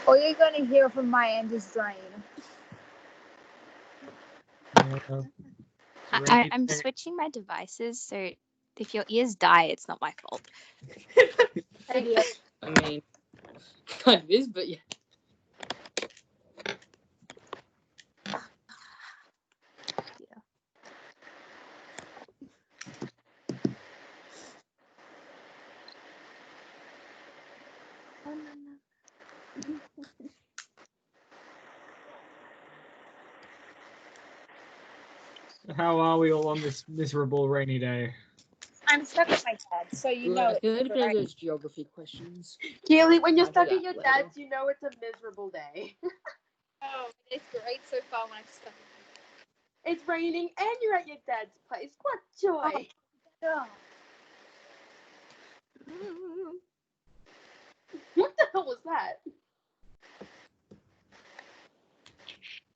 All you're gonna hear from my end is rain. I'm switching my devices, so if your ears die, it's not my fault. Idiot. I mean, kind of is, but yeah. How are we all on this miserable rainy day? I'm stuck at my dad, so you know I can only it's play rain. those geography questions. Keely, when you're I'll do stuck that at your later. dad's, you know it's a miserable day. Oh, it's great so far when I'm stuck. It's raining and you're at your dad's place. What joy! Oh. What the hell was that?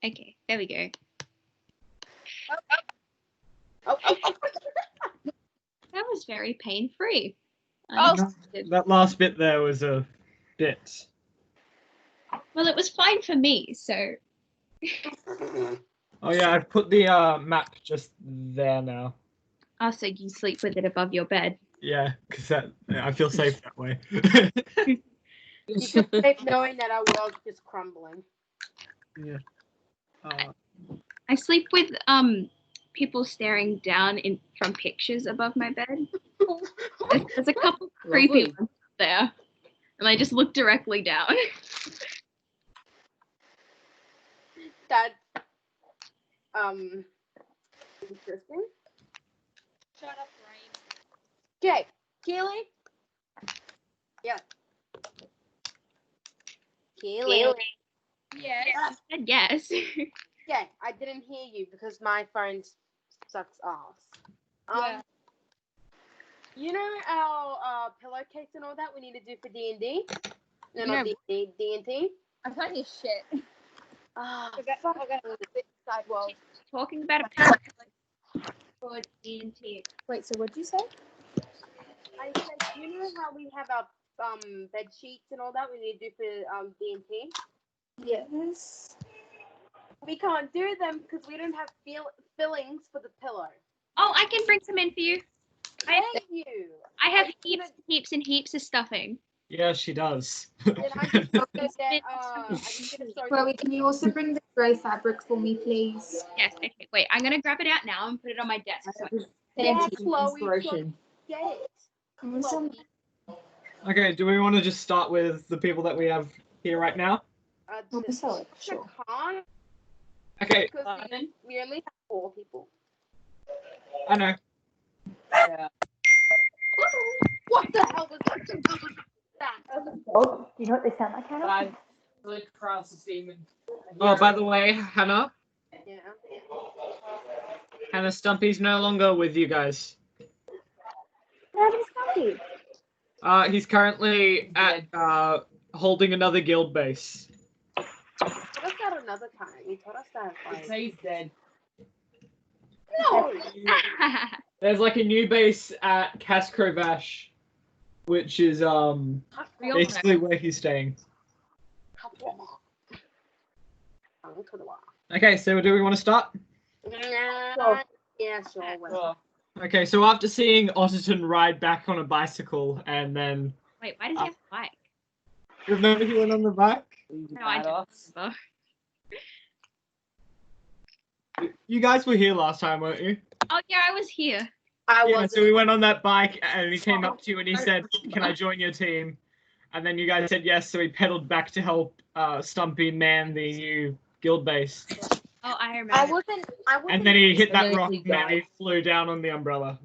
Okay, there we go. Oh. That was very pain-free. That last bit there was a bit. Well, it was fine for me, so... Oh yeah, I've put the map just there now. Oh, so you sleep with it above your bed. Yeah, because I feel safe that way. You feel safe knowing that our world is crumbling. Yeah. I sleep with people staring down from pictures above my bed. There's a couple creepy Lovely. ones there, and I just look directly down. That's interesting. Shut up, rain. Okay, Keely. Yeah. Keely. Yes. I guess. Yeah, I didn't hear you because my phone sucks ass. Yeah. You know our pillowcase and all that we need to do for D&D? No, not D&D, D&T? I'm trying to shit. Ah, I got sidewalls. Talking about a pillow for D&T. Wait, so what'd you say? I said, you know how we have our bed sheets and all that we need to do for D&T? Yes. We can't do them because we don't have fillings for the pillow. Oh, I can bring some in for you. Thank you. I have heaps and heaps of stuffing. Yeah, she does. Then I just gonna get Chloe, can you also bring the grey fabric for me, please? Yes, okay. Wait, I'm gonna grab it out now and put it on my desk. Yeah, Thank you. Chloe, Inspiration. get it. Awesome. Okay, do we want to just start with the people that we have here right now? Sure. Can't Okay, because we only have 4 people. I know. Yeah. What the hell was that? Oh, you know what they sound like, Hannah? I look across the semen. Oh, by the way, Hannah Yeah. Stumpy's no longer with you guys. What happened to Stumpy? He's currently at holding another guild base. Told us that another time. You told us that. He's dead. No. There's like a new base at Kaskrovash, which is basically where he's staying. Okay, so do we want to start? Yeah, sure. Oh, Okay, so after seeing Otterton ride back on a bicycle and then Wait, why does he have a bike? remember he went on the bike? No, I don't remember. You guys were here last time, weren't you? Oh yeah, I was here. Yeah, so we went on that bike and he came up to you and he said, "Can I join your team?" And then you guys said yes, so he pedaled back to help Stumpy man the new guild base. Oh, I remember. I wasn't. And then he hit that And then rock he and then died. he flew down on the umbrella.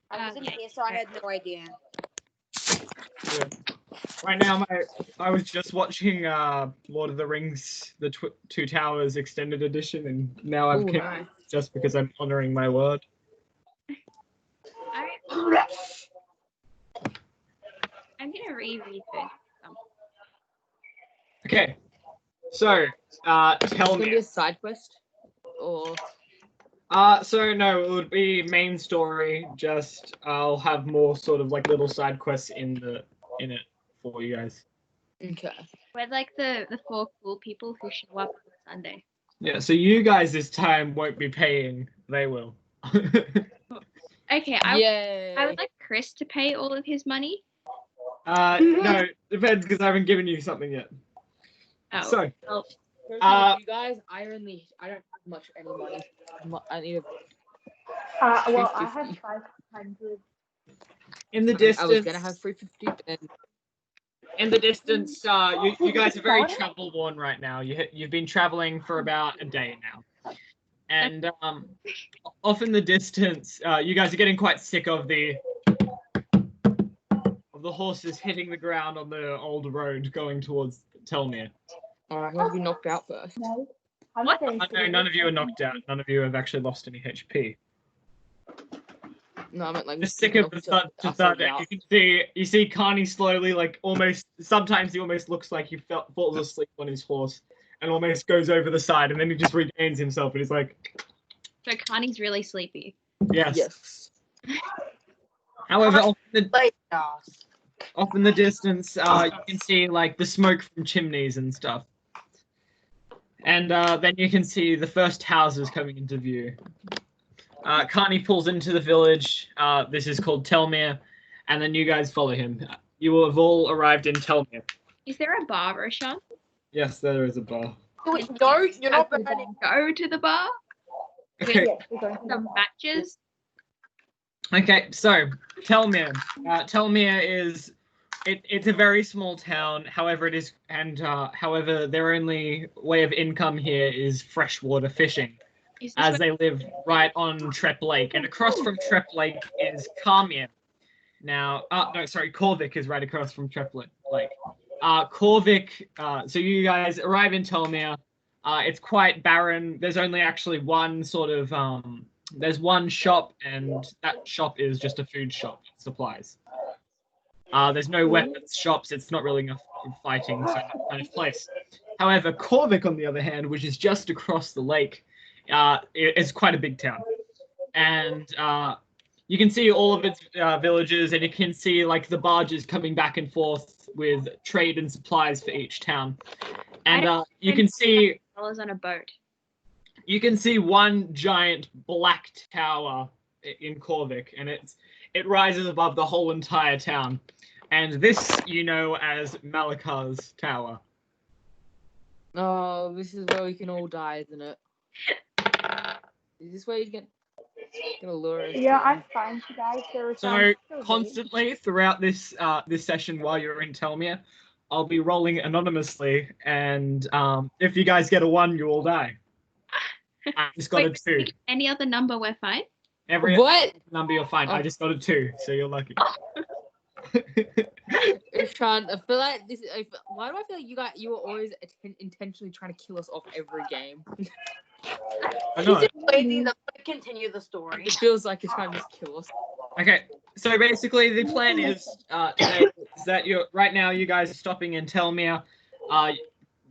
I wasn't here, so I had no idea. Yeah. Right now, I was just watching Lord of the Rings, the Two Towers extended edition, and now I've Ooh, came nice. just because I'm honoring my word. I'm gonna reread this. Okay, so tell It's gonna be me. a side quest, or So no, it would be main story. Just I'll have more sort of like little side quests in it for you guys. Okay. We're like the four cool people who show up on Sunday. Yeah, so you guys this time won't be paying. They will. Okay, I Yay. would like Chris to pay all of his money. No, depends because I haven't given you something yet. Oh, So, well, Personally, you guys, I don't have much any money. I need a. Well, I have 350. 500. in the I distance, was gonna have 350, and in the distance, you guys are very travel worn right now. You've been traveling for about a day now, and off in the distance, you guys are getting quite sick of the horses hitting the ground on the old road going towards Telmere. alright, who have you knocked out first? No. I'm What? getting No, none of you are knocked out. None of you have actually lost any HP. No, I meant like. Just sick of the start. You see Carney slowly, like almost. Sometimes he almost looks like he falls asleep on his horse, and almost goes over the side, and then he just regains himself, and he's like, so Connie's really sleepy. yes. Yes. However, Like, off in the distance, you can see like the smoke from chimneys and stuff, and then you can see the first houses coming into view. Carney pulls into the village. This is called Telmere, and then you guys follow him. You will have all arrived in Telmere. Is there a bar or a shop? Yes, there is a bar. wait, no, you're not Go to the bar Okay, Yes, we're going to some matches. okay. So Telmere. Telmere is. It's a very small town. However, it is, and however, their only way of income here is freshwater fishing, Is this as they live right on Trep Lake, and across from Trep Lake is Carmier. Now, no, sorry, Corvick is right across from Trep Lake. Corvick. So you guys arrive in Telmere. It's quite barren. There's only actually one sort of there's one shop, and that shop is just a food shop, supplies. There's no weapons shops. It's not really enough fighting, so that kind of place. However, Corvick, on the other hand, which is just across the lake, it's quite a big town, and you can see all of its villages, and you can see like the barges coming back and forth with trade and supplies for each town. And you can see fellas on a boat? you can see one giant black tower in Corvick, and it rises above the whole entire town. And this you know as Malakar's Tower. Oh, this is where we can all die, isn't it? Is this where you gonna lure us? Yeah, to? I'm fine, you guys. There are So some constantly throughout this session while you're in Telmere, I'll be rolling anonymously, and if you guys get a 1, you all die. I just got a 2. Any other number, we're fine. Every What? number you're fine. Oh. I just got a 2, so you're lucky. Sean, I feel like this. Why do I feel like you were always intentionally trying to kill us off every game? I know. He's just waiting to continue the story. It feels like you're trying to just kill us. Okay, so basically the plan is today is that right now you guys are stopping in Telmere.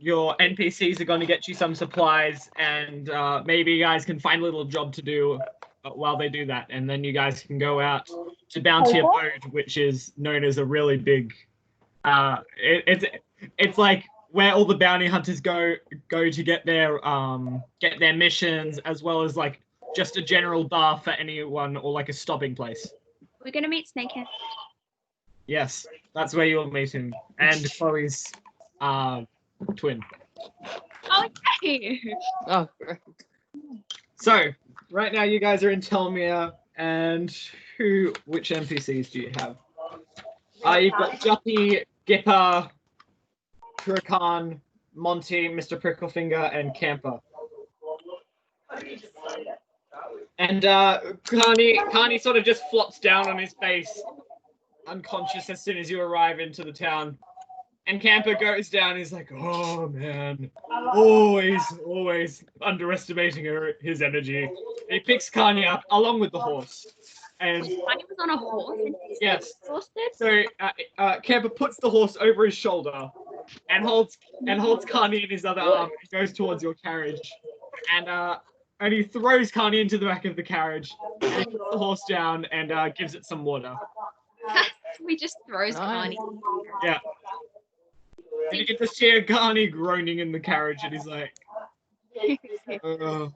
Your NPCs are going to get you some supplies, and maybe you guys can find a little job to do while they do that, and then you guys can go out to Bounty Aboad, which is known as a really big. It's like where all the bounty hunters go to get their missions, as well as like just a general bar for anyone, or like a stopping place. We're gonna meet Snakehead. Yes, that's where you'll meet him, and Chloe's twin. Okay. Oh, great. So right now you guys are in Telmere, and which NPCs do you have? You've got Juppy, Gipper, Kurakan, Monty, Mr. Pricklefinger, and Camper. And Carney sort of just flops down on his face, unconscious as soon as you arrive into the town. And Camper goes down. He's like, "Oh man, always underestimating his energy." And he picks Carney up along with the horse. And Connie was on a horse and he's yes, exhausted. so Camper puts the horse over his shoulder and holds Carney in his other arm. And he goes towards your carriage, and he throws Carney into the back of the carriage. And he puts the horse down and gives it some water. We just throws Connie. Yeah. And you get to hear Garni groaning in the carriage, and he's like, "Ugh."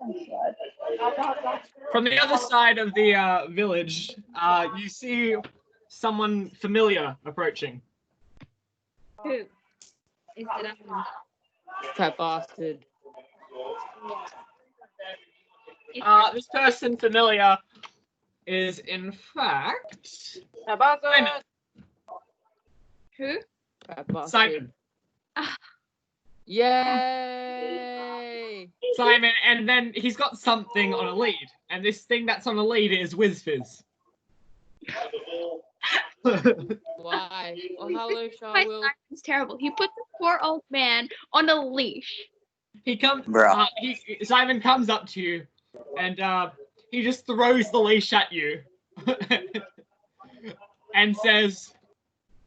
From the other side of the village, you see someone familiar approaching. Who? Is it Fat bastard. This person familiar is in fact Simon. who? Fat bastard. Simon. Yay! Simon, and then he's got something on a lead, and this thing that's on a lead is WizFizz. Why? Oh, hello, My Charwill. Simon's terrible. He put the poor old man on a leash. He comes. Bruh. Simon comes up to you, and he just throws the leash at you, and says,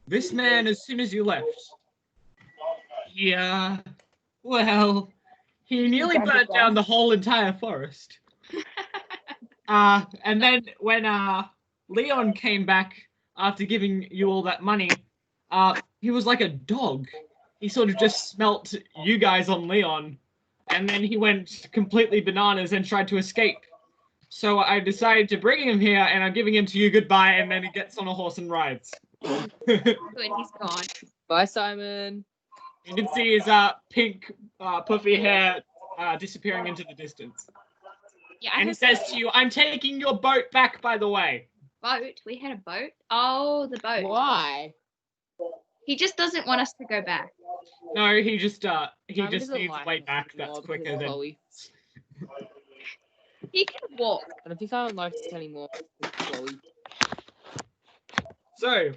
"This man, as soon as you left, he nearly burnt down the whole entire forest. And then when Leon came back after giving you all that money, he was like a dog. He sort of just smelt you guys on Leon, and then he went completely bananas and tried to escape. So I decided to bring him here, and I'm giving him to you goodbye, and then he gets on a horse and rides." Good, he's gone. Bye, Simon. You can see his pink, puffy hair disappearing into the distance. Yeah, And he says to you, "I'm taking your boat back, by the way." boat. We had a boat. Oh, the boat. Why? He just doesn't want us to go back. No, he just Simon needs doesn't a like way us back. anymore That's because quicker of than. Chloe. He can walk. I don't think I don't like this anymore with Chloe. So,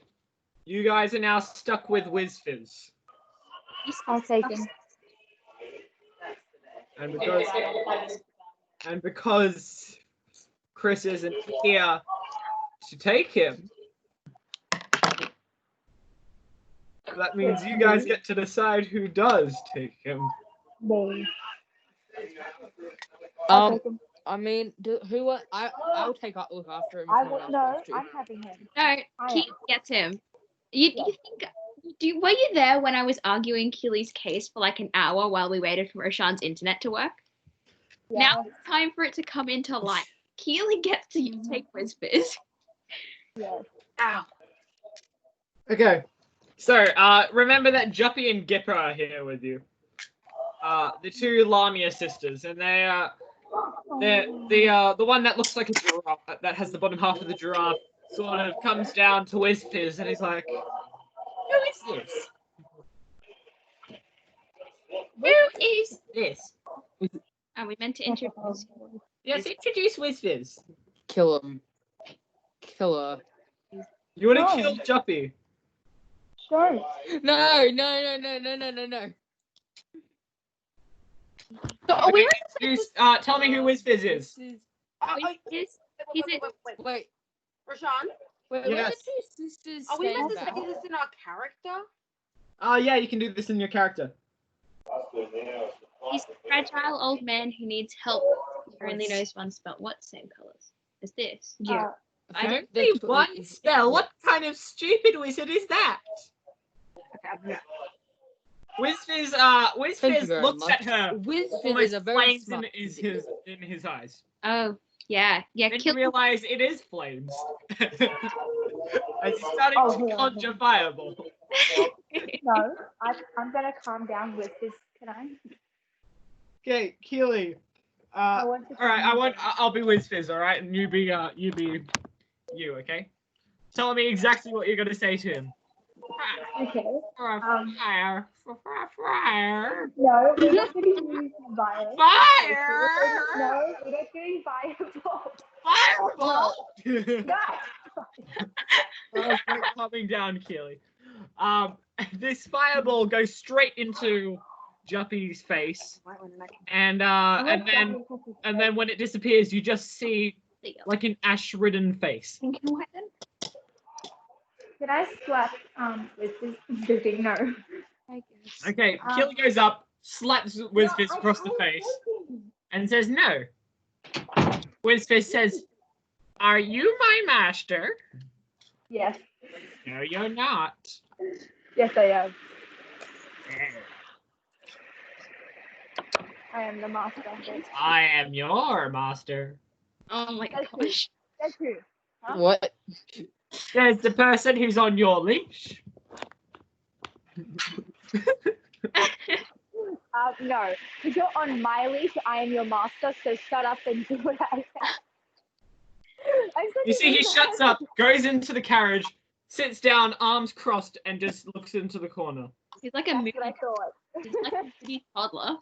you guys are now stuck with WizFizz. I'll take him. And because Chris isn't here to take him, that means you guys get to decide who does take him. Me. I'll take him. I mean, I'll look after him. I if will, someone else no, wants to. I'm having him. No, I Keith gets him. You think were you there when I was arguing Keely's case for like an hour while we waited for Roshan's internet to work? Yeah. Now it's time for it to come into life. Keely gets to take WizFizz. Yes. Ow. Okay. So, remember that Juppy and Gipper are here with you. The two Lamia sisters, and they're the one that looks like a giraffe, that has the bottom half of the giraffe, sort of comes down to WizFizz, and he's like, "Who is this? Who is This? and we meant to introduce Yes, introduce WizFizz. Kill him. Kill her. You want to No. kill Juppy? Sure. No. So are we Tell me who WizFizz is. WizFizz? He's a Wait. Rashawn, Wait, Yes. what did two sisters are we say meant to that? say this in our character? Yeah, you can do this in your character. he's a fragile old man who needs help. He only knows one spell. What same colors is this? Yeah. I don't They're Only one spell? What kind of stupid wizard is that? WizFizz, Thank you WizFizz very looks much. at her, WizFizz almost is a very flames smart in his eyes. Oh, yeah. Then you Kill realize it is flames. As he's starting Oh, to yeah. conjure fireball. No, I'm gonna calm down with this. Can I? Okay, Keely. I want to. All right, I'll be WizFizz, all right, and you be you, okay? Tell me exactly what you're gonna say to him. Okay. Fire, fire, No, we're not gonna use violence. fire, No, we're not doing fireball. fireball. No. We're coming down, Keely. This fireball goes straight into Juppy's face, and then when it disappears, you just see like an ash-ridden face. Thinking what then? Can I slap with this thing? No. I guess. Okay, Keely goes up, slaps WizFizz across the face, and says no. WizFizz says, "Are you my master?" Yes. No, you're not. Yes, I am. I am the master. I am your master. Oh my That's gosh. That's who? Huh? What? There's the person who's on your leash. No. If you're on my leash, I am your master, so shut up and do what I say. You see, he shuts up, goes into the carriage, sits down, arms crossed, and just looks into the corner. He's like a That's movie. what I thought. He's like a movie toddler.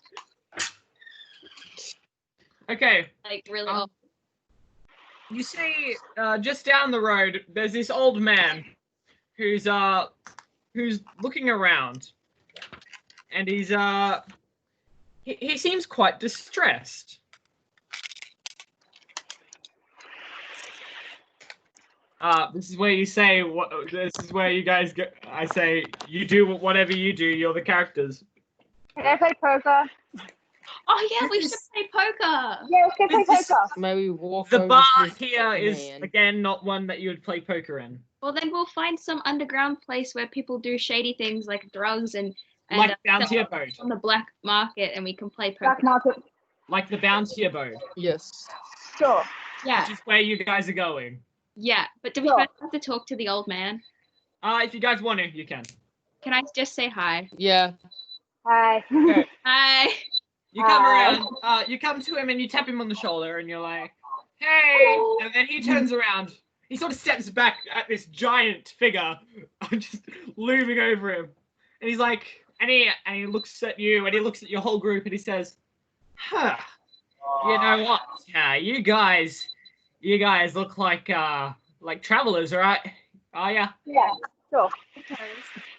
Okay, Like really Um, old. you see, just down the road, there's this old man who's looking around, and he seems quite distressed. This is where you say what. This is where you guys go. I say you do whatever you do. You're the characters. Can I play poker? Oh yeah, we this should is- play poker. Yeah, let's go play This is- poker. Maybe walk The over bar to this here is man. again not one that you would play poker in. Well, then we'll find some underground place where people do shady things like drugs and Like Bounty sell Aboad. on the black market, and we can play poker. Black market. Like the Bounty Aboad, Yes. Sure. Yeah, which is where you guys are going. yeah. But do we Sure. first have to talk to the old man? If you guys want to, you can. Can I just say hi? Yeah. Hi. Okay. Hi. You come Hi. around, you come to him and you tap him on the shoulder and you're like, hey! And then he turns around. He sort of steps back at this giant figure just looming over him. And he's like, and he looks at you and he looks at your whole group and he says, huh, you know what? You guys look like travelers, right? Are ya? Yeah, sure.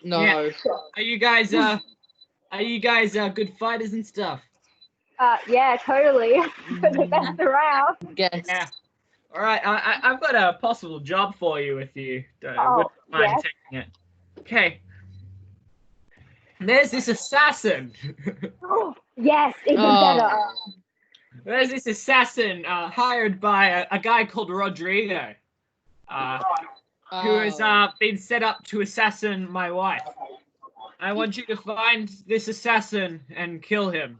No. Yeah. Are you guys good fighters and stuff? Yeah, totally. The best around. Guess. Yeah. All right. I've got a possible job for you if you Oh, wouldn't mind yes. taking it. Okay. There's this assassin. Yes, even Oh. better. There's this assassin hired by a guy called Rodrigo, who has been set up to assassin my wife. I want you to find this assassin and kill him.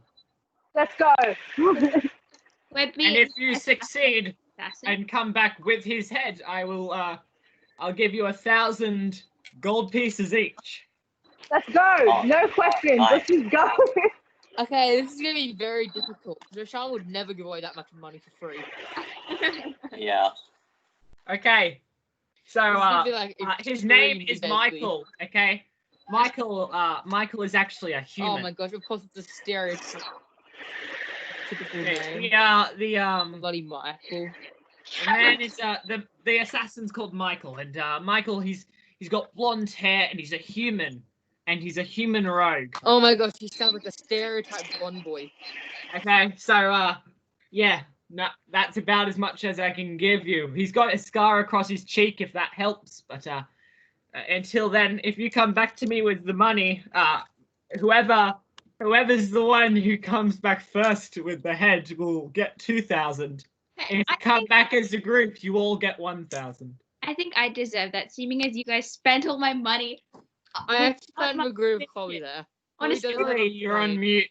Let's go. We're And being if you succeed assassin. and come back with his head, I'll give you 1,000 gold pieces each. Let's go. No questions. Let's just go. Okay, this is gonna be very difficult. Rashawn would never give away that much money for free. Yeah. Okay. So This is gonna be like his name extremely is deadly. Michael. Okay. Michael is actually a Oh human. my gosh! Of course, it's a stereotype. Typical Okay, name. the Bloody Michael. man is the assassin's called Michael, and Michael he's got blonde hair and he's a human, and he's a human rogue. Oh my gosh, he sounds like a stereotype blonde boy. Okay, so yeah, no, that's about as much as I can give you. He's got a scar across his cheek, if that helps. But until then, if you come back to me with the money, whoever's the one who comes back first with the head will get 2,000. Hey, If you come back as a group, you all get 1,000. I think I deserve that, seeming as you guys spent all my money. I actually found a agree with Chloe there. Chloe Honestly, doesn't have a Sorry, you're on point. mute.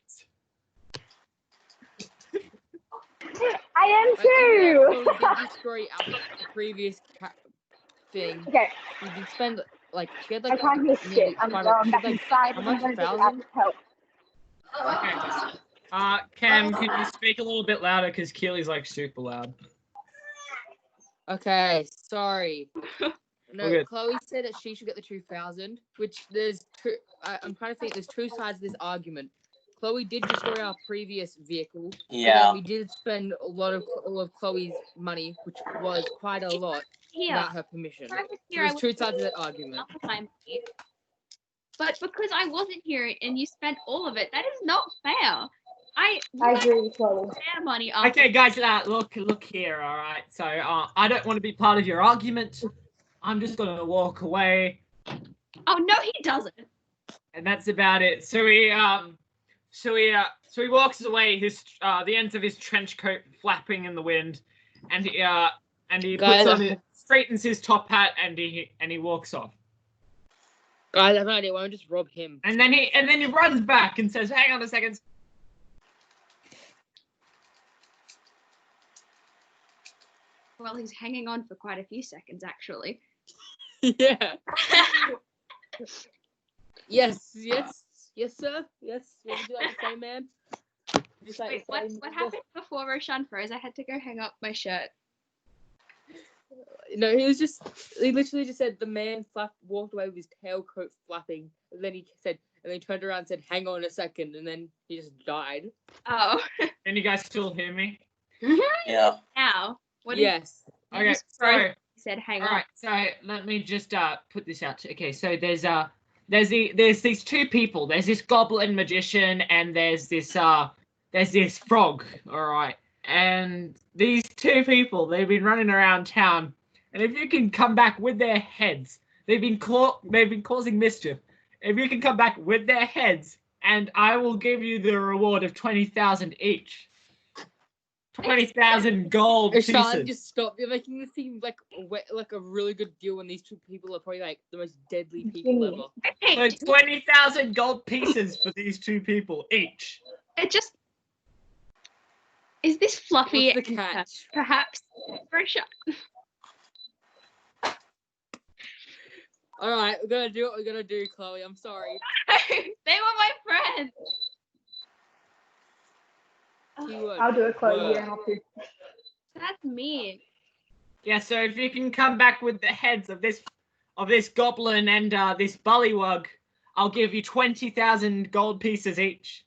I am I too. think Chloe did destroy our previous thing. Okay, We did spend like she had I like can't hear nearly shit. I'm quite going she back had, like, inside. how I'm much, going to get 1,000? help. Okay. Cam, can you speak a little bit louder? Because Keely's like super loud. Okay, sorry. We're No, good. Chloe said that she should get the 2,000, which there's two. I'm trying to think. There's two sides of this argument. Chloe did destroy our previous vehicle. but then Yeah. we did spend all of Chloe's money, which was quite a lot, Here, without her permission. if I was So here, I there's would two sides of that argument. not the time. But because I wasn't here and you spent all of it, that is not fair. I agree with Chloe. Fair money after. Okay, guys, look here, all right. So I don't want to be part of your argument. I'm just gonna walk away, Oh no, he doesn't. and that's about it. So he walks away. His the ends of his trench coat flapping in the wind, and he Guys, puts on it, straightens his top hat, and he walks off. Guys, I have an idea. Why don't we just rob him? And then he runs back and says, "Hang on a second." Well, he's hanging on for quite a few seconds, actually. Yeah. Yes, sir. Yes. What would you like to say, man? Just like Wait, to say, what happened before Roshan froze? I had to go hang up my shirt. No, he literally just said the man walked away with his tailcoat flapping. And then he turned around and said, "Hang on a second," and then he just died. Oh. Can you guys still hear me? Yeah. Now. What did Yes. you Okay. just froze? So, He said, hang all on. right. So let me just put this out. Okay. So there's these two people. There's this goblin magician and there's this frog. All right. And these two people, they've been running around town, and if you can come back with their heads, they've been causing mischief. If you can come back with their heads, and I will give you the reward of 20,000 each. 20,000 gold Roshan, pieces. just stop. You're making this seem like a really good deal when these two people are probably like the most deadly people ever. Okay. So 20,000 gold pieces for these two people each. It just. Is this Fluffy? What's the catch? Perhaps Roshan. All right, we're gonna do what we're gonna do, Chloe. I'm sorry. They were my friends. Keyword. I'll do it, Chloe. You word. don't have to. That's mean. Yeah, so if you can come back with the heads of this goblin and this bullywug, I'll give you 20,000 gold pieces each.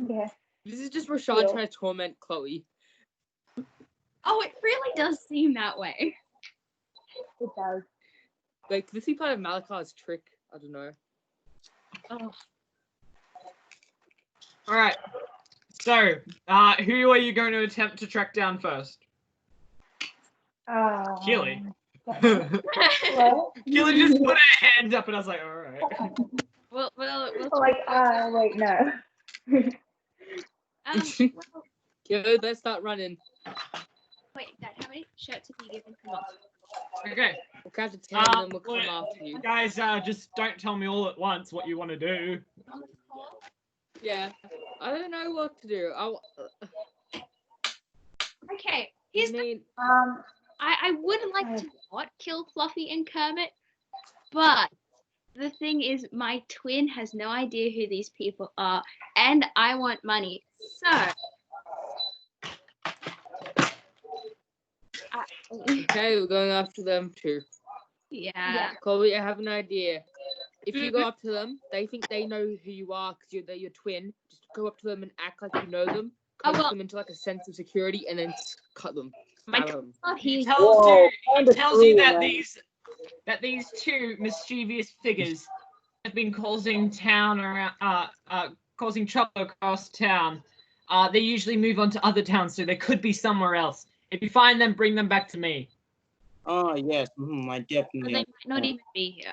Okay. This is just Roshan Deal. trying to torment Chloe. Oh, it really does seem that way. It does. Like, this be part of Malachi's trick. I don't know. Oh. All right. So, who are you going to attempt to track down first? Keely. Well, Keely just put her hands up, and I was like, all right. We'll like, wait, no. well, Yo, let's start running. wait, Dad, how many shirts have you given per month? Okay. We'll count to 10 and then we'll well, come after you. Guys, just don't tell me all at once what you want to do. Yeah. I don't know what to do. Okay, here's the mean, I would like to not kill Fluffy and Kermit, but the thing is, my twin has no idea who these people are, and I want money. So, okay, we're going after them too. yeah. Chloe, I have an idea. If you go up to them, they think they know who you are because they're your twin. Just go up to them and act like you know them. Oh, Coax well- them into like a sense of security and then cut them. My Stab twin's them. not He here. tells you that man. these two mischievous figures have been causing causing trouble across town. They usually move on to other towns, so they could be somewhere else. If you find them, bring them back to me. Oh, yes. I Or definitely. they might not even be here.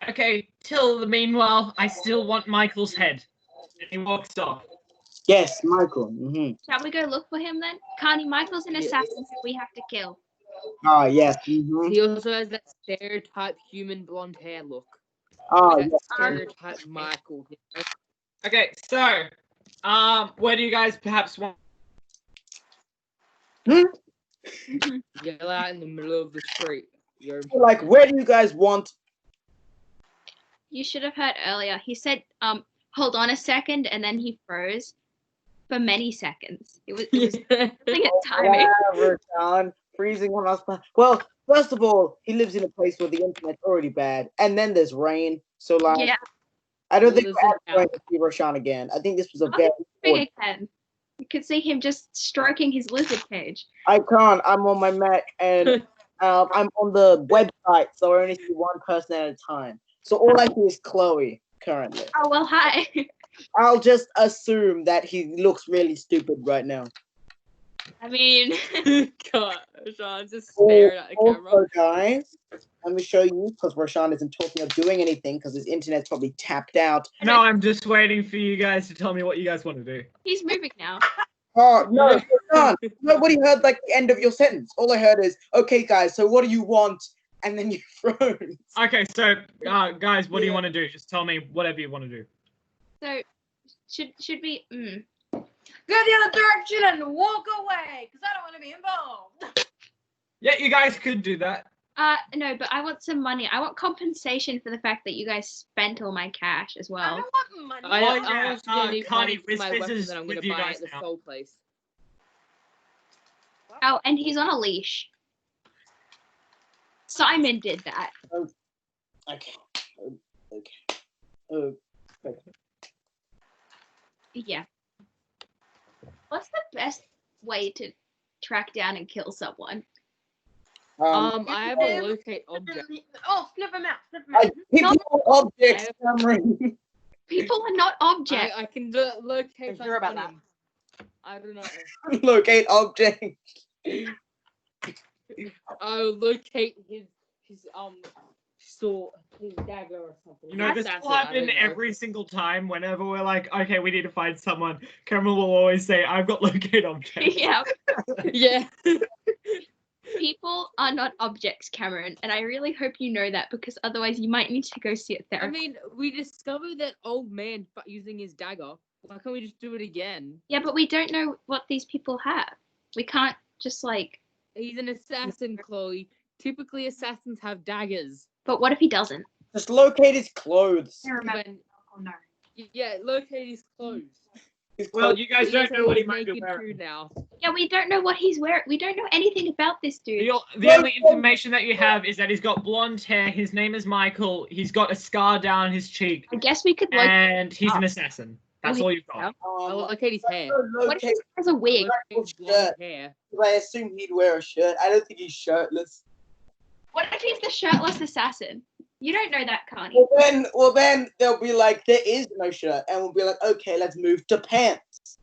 Okay, till the meanwhile, I still want Michael's head. And he walks off. Yes, Michael. Shall we go look for him then? Carney, Michael's an assassin, so we have to kill. Oh, yes. He also has that stereotype human blonde hair look. Oh, That yes. stereotype Michael. You know? Okay, so, where do you guys perhaps want? Yell out in the middle of the street. You're Like, where do you guys want? You should have heard earlier. He said, hold on a second, and then he froze for many seconds. It was like a timing. Roshan, freezing on us. Well, first of all, he lives in a place where the internet's already bad, and then there's rain. So, like, Yeah, I don't think Lives we're in ever going to see Roshan again. I think this was a Oh, very. big again. You could see him just stroking his lizard cage. I can't. I'm on my Mac, and I'm on the website, so I only see one person at a time. So all I see is Chloe currently. Oh, well, hi. I'll just assume that he looks really stupid right now. I mean, God, Sean just staring at the camera. Also, guys, let me show you, because Roshan isn't talking or doing anything because his internet's probably tapped out. No, I'm just waiting for you guys to tell me what you guys want to do. he's moving now. Oh, no, Roshan, nobody heard like the end of your sentence. All I heard is, okay, guys, so what do you want? and then you froze. Okay, so guys, what do you want to do? Just tell me whatever you want to do. So should we? Go the other direction and walk away, because I don't want to be involved. Yeah, you guys could do that. No, but I want some money. I want compensation for the fact that you guys spent all my cash as I well. don't want money. I Oh, also yeah, need Connie, money for my Wiz weapon is that I'm with gonna you buy guys at the now. soul place. Oh, and he's on a leash. Simon did that. Okay. Okay. Yeah. What's the best way to track down and kill someone? I have a locate object. Oh, flip him out. Flip him out. People are objects, Cameron. People are not objects. I can locate. I'm sure about on him. I don't know. Locate object. I'll locate his sword, his dagger or something. You know, this Assassin, will I happen don't know. every single time whenever we're like, okay, we need to find someone. Cameron will always say, I've got locate object. Yeah. Yeah. People are not objects, Cameron, and I really hope you know that because otherwise you might need to go see a I therapist. mean, we discovered that old man using his dagger. Why can't we just do it again? Yeah, but we don't know what these people have. We can't just like. He's an assassin, Chloe. Typically, assassins have daggers. But what if he doesn't? Just locate his clothes. I remember. When- Oh, no. Yeah, locate his clothes. His Well, clothes. you guys don't know what he might be naked wearing. too now. Yeah, we don't know what he's wearing. We don't know anything about this dude. The only information that you have is that he's got blonde hair, his name is Michael, he's got a scar down his cheek, I guess we could look. and he's an assassin. That's all you've got. I'll locate his hair. What if he has a wig? Locate his blonde hair. I assume he'd wear a shirt. I don't think he's shirtless. What if he's the shirtless assassin? You don't know that, Connie. Well then they'll be like, there is no shirt, and we'll be like, okay, let's move to pants.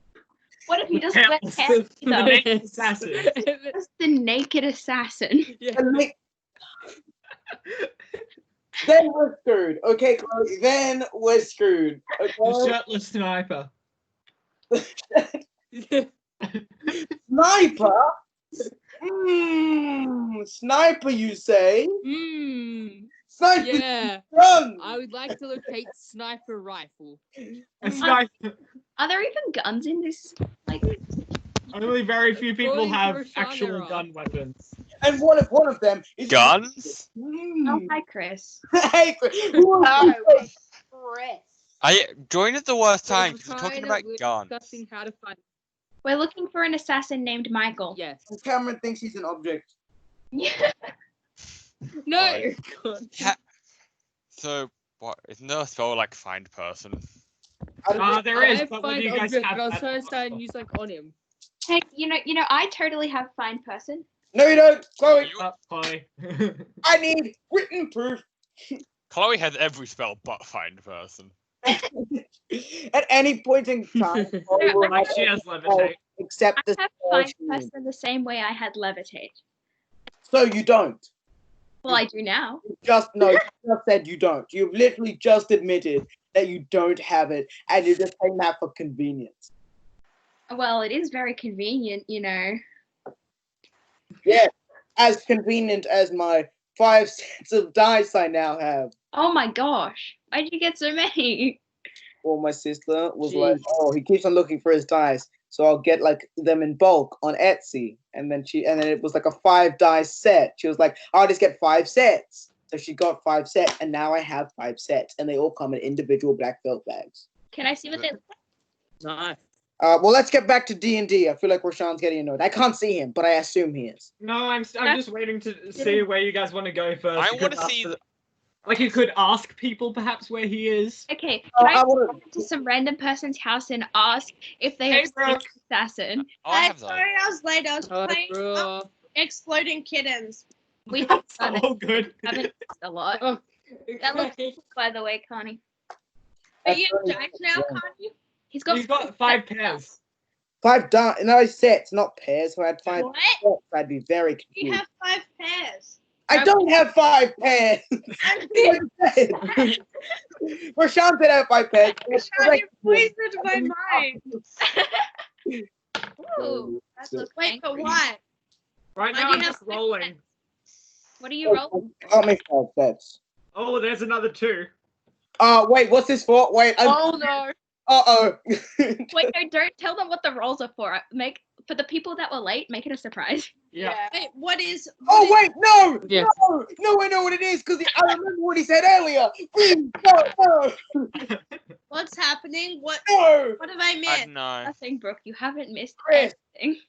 What if he doesn't wear Pants. pants The either? naked assassin. That's the naked assassin. Yeah. And then we're screwed. Okay, Chloe, then we're screwed. The Okay? shirtless sniper. Sniper? Sniper, you say? Sniper Yeah. gun! I would like to locate sniper rifle. A sniper. Are there even guns in this? Like, Only very few people According to have Rashawn, actual there are. gun weapons. And one of them is Guns? oh, hi, Chris. Hey, who Oh, are Chris. Joined at the worst time because we're Rashawn, talking about we're guns. discussing how to find. We're looking for an assassin named Michael. Yes. Cameron thinks he's an object. Yeah. No. Right. God. So, what? Isn't there a spell like find person? I don't There I is, have but whether find you guys object, have but I was that trying to or start not. and use like on him. Hey, you know, I totally have find person. No, you don't. Chloe, Chloe. I need written proof. Chloe has every spell but find person. At any point in time, Chloe will Like have she has levitate. except I the have spell find she needs. person the same way I had levitate. So you don't. Well, I do now. You just said you don't. You've literally just admitted that you don't have it, and you're just saying that for convenience. Well, it is very convenient, you know. Yeah, as convenient as my 5 sets of dice I now have. Oh my gosh. Why did you get so many? Well, my sister was Jeez. like, "Oh, he keeps on looking for his dice, so I'll get like them in bulk on Etsy." And then it was like a 5 dice set. She was like, "I'll just get 5 sets." So she got 5 sets, and now I have 5 sets, and they all come in individual black felt bags. Can I see what they look like? Nice. Well, let's get back to D&D. I feel like Rashawn's getting annoyed. I can't see him, but I assume he is. No, I'm just waiting to see where you guys want to go first. I You want could to ask see. the- Like you could ask people perhaps where he is. Okay, Oh, can I I wanna- go to some random person's house and ask if they Hey, have seen an Brooke. assassin? Oh, I have those. Sorry, I was late. I was playing Bro. Exploding Kittens. We have That's done it. all good. Haven't a lot. Oh. That looks cool, by the way, Connie. Are you That's dice now, very Connie? He's got He's got 5 pairs. 5 dice, no sets, not pairs. So I had 5 What? sets. I'd be very You confused. have 5 pairs. I don't have 5 pairs. Rashawn said I have 5 pairs. How you poisoned my mind. Ooh, that looks Wait, but angry. what? Right Why now do I'm you just have rolling. What are you rolling? Can't make 5 sets. Oh, there's another 2. Can't make 5 sets. Oh, there's another 2. Wait, what's this for? Wait, Oh no. uh-oh. Wait, no, don't tell them what the rolls are for. For the people that were late, make it a surprise. Yeah. Wait, what is? Oh wait, no! Yes. No, I know what it is, because I remember what he said earlier. Please, no! What's happening? What? No! What have I I missed? don't know. Nothing, Brooke. You haven't missed Chris. anything.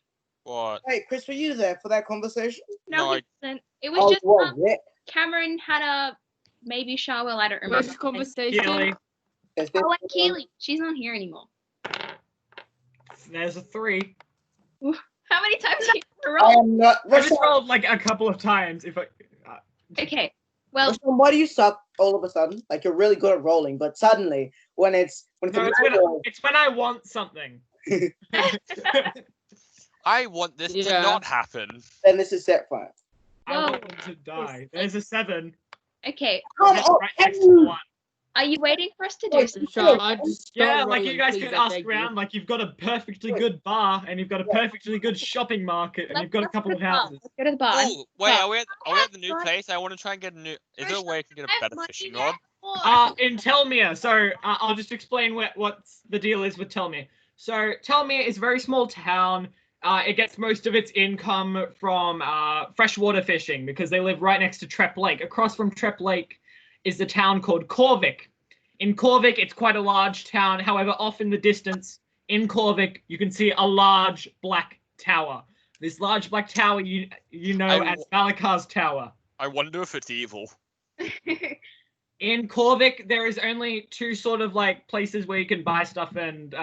What? Hey, Chris, were you there for that conversation? No, No, he didn't. It was just well, yeah. Cameron had a maybe Charwell. I don't remember. Which conversation? Keely, Is this- Oh, and Keely. She's not here anymore. there's a 3. How many times have you I rolled? am not. I just Rashawn, rolled like a couple of times. If I, Okay. Well, Rashawn, why do you suck all of a sudden? Like you're really good at rolling, but suddenly when it's no, a it's when, matter- it's when I want something. I want this to Yeah. not happen. then this is set 5. I Whoa. want them to die. There's a 7. okay. Come That's on, right next to the 1. Are you waiting for us to do Wait, something? Sean, just Yeah, start like you rolling, guys please, could I ask beg you. around, like you've got a perfectly good bar, and you've got a perfectly good shopping market, and you've got a Let's couple go of to the bar. houses. Let's go to the bar. Oh, wait, Yeah. are we at the new place? I want to try and get a new. Is there a way I can get a better fishing rod? In Telmere, so I'll just explain what the deal is with Telmere. So Telmere is a very small town. It gets most of its income from freshwater fishing because they live right next to Trepp Lake. Across from Trepp Lake is the town called Corvik. In Corvik, it's quite a large town. However, off in the distance, in Corvik, you can see a large black tower. This large black tower you know as Malakar's Tower. I wonder if it's evil. In Corvik, there is only 2 sort of like places where you can buy stuff and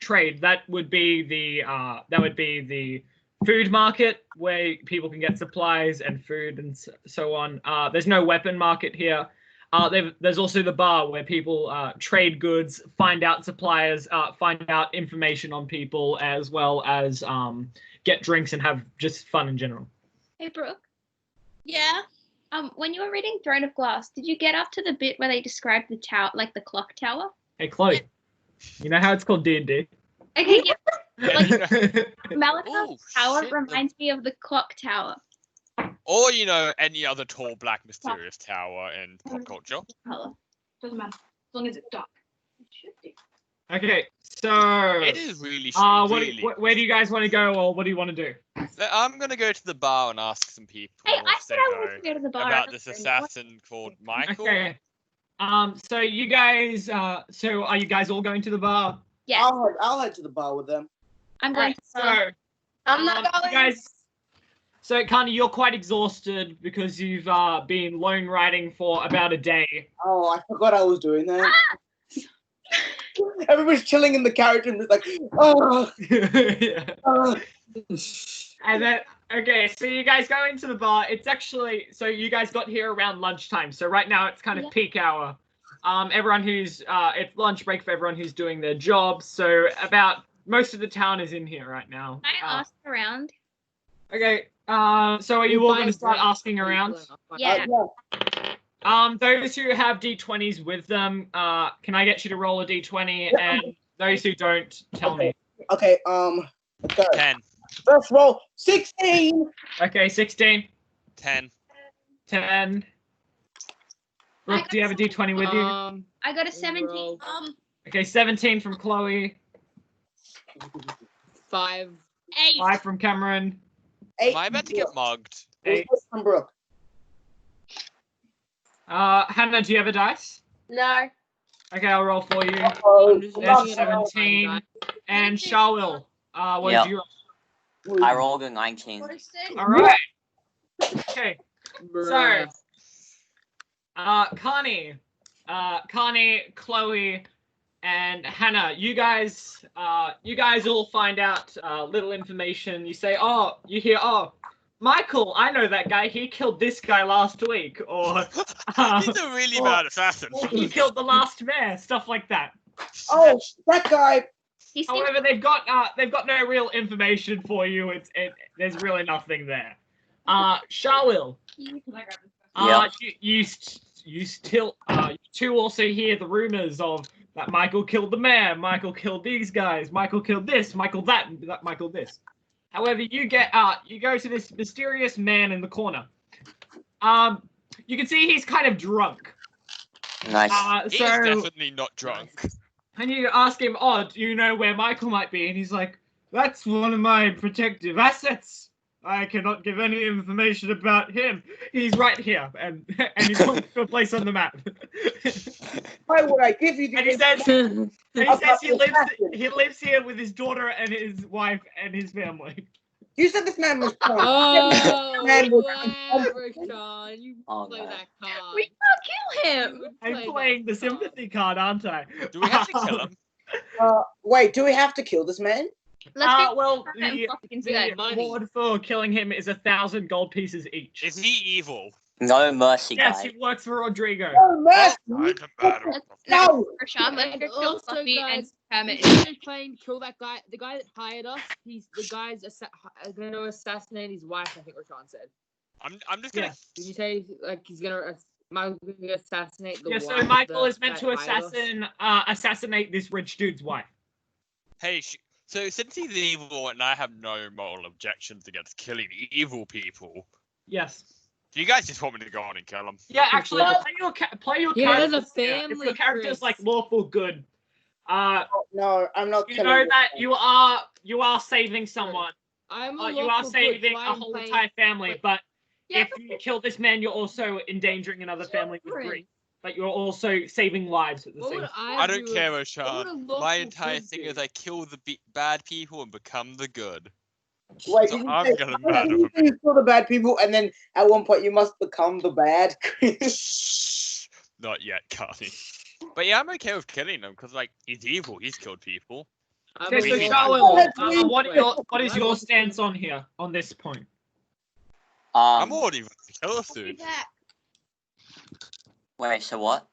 trade. That would be the food market where people can get supplies and food and so on. There's no weapon market here. There's also the bar where people trade goods, find out suppliers, find out information on people, as well as get drinks and have just fun in general. Hey, Brooke. Yeah. When you were reading Throne of Glass, did you get up to the bit where they described the tower, like the clock tower? Hey, Chloe, you know how it's called D&D? Okay, yeah. Like Okay. Malakar's Oh, Tower shit, reminds me of the clock tower. Or, any other tall, black, mysterious tower in pop culture. Color. Doesn't matter. As long as it's dark. It should be. Okay, so It is really, really. where do you guys want to go, or what do you want to do? I'm gonna go to the bar and ask some people Hey, I if they said I know wanted to go to the bar. about this assassin called Michael. Okay. So you guys, so are you guys all going to the bar? Yes, I'll head to the bar with them. I'm going. So I'm not you going. guys. So Kani, you're quite exhausted because you've been lone riding for about a day. Oh, I forgot I was doing that. Everybody's chilling in the carriage and it's like, oh, Yeah. oh. And then, okay, so you guys go into the bar. It's actually, so you guys got here around lunchtime. So right now it's kind of Yeah. peak hour. Everyone who's, it's lunch break for everyone who's doing their job. So about most of the town is in here right now. Can I ask around? Okay, so are you all going to start asking around? Yeah. Those who have D20s with them, can I get you to roll a D20? And those who don't, tell me. Okay, let's go. 10. First roll, 16. Okay, 16, 10. 10. Brooke, do you have a D20 with you? I got a 17. roll. Okay, 17 from Chloe, 5. 8. 5 from Cameron, 8 Am I about to get mugged? 8. from Brooke. Hannah, do you have a dice? No. Okay, I'll roll for you. Oh, just There's looking at my 17. dice. And Sharwil, what Yeah. did you roll? I rolled a 19. All right. Okay, Bruh. Connie, Chloe, and Hannah, you guys all find out little information. You say, oh, you hear, oh, Michael, I know that guy. He killed this guy last week, or He's a really bad assassin. he killed the last mayor, stuff like that. Oh, that guy. He seems However, they've got no real information for you. There's really nothing there. Sharwil, Yeah. you two also hear the rumors of that Michael killed the mayor, Michael killed these guys, Michael killed this, Michael that Michael this. However, you go to this mysterious man in the corner. You can see he's kind of drunk. Nice. He So, is definitely not drunk. and you ask him, "Oh, do you know where Michael might be?" And he's like, "That's one of my protective assets. I cannot give any information about him. He's right here," and he points to a place on the map. Why would I give you the And he says, information? he lives here with his daughter and his wife and his family. You said this man was drunk. Oh, Man was wow, Rashawn, you Oh, play no. that card. We can't kill You him. would I'm play playing the that card. sympathy card, aren't I? Do we have to kill him? Wait, do we have to kill this man? Let's get Well, Kermit and the Fluffy instead. the money. reward for killing him is 1,000 gold pieces each. Is he evil? No mercy, Yes, guys. he works for Rodrigo. Oh, mercy! Doesn't matter. No! Rashawn, let's And go kill also, Fluffy and guys, Kermit. Instead of playing kill that guy, the guy that hired us, the guy's gonna assassinate his wife. I think Rashawn said. I'm just gonna. Yes. Did you say like he's gonna assassinate the Yeah, wife? so Michael is meant that to hired us? assassinate this rich dude's wife. Hey, so since he's evil and I have no moral objections against killing evil people, Yes. do you guys just want me to go on and kill him? Yeah, actually, Well, play your yeah, there's characters. a If family, your character's Chris. like lawful good, No, I'm not you killing know you. that you are saving someone. I'm You are saving a whole entire family, Wait. but Yeah, if you kill this man, you're also endangering another family with children. grief. But you're also saving lives at the What same would time. I don't do care, if- what would a Rashad. lawful My entire good thing do? is I kill the bad people and become the good. Wait, So did you I'm say, gonna did murder you him. say you kill the bad people and then at one point you must become the bad? Shh. Not yet, Carney. But yeah, I'm okay with killing him because like he's evil. He's killed people. I'm Okay, a so lawful Charlotte, good. what is your stance on here, on this point? I'm already with the killer Be suit. back. Wait, so what?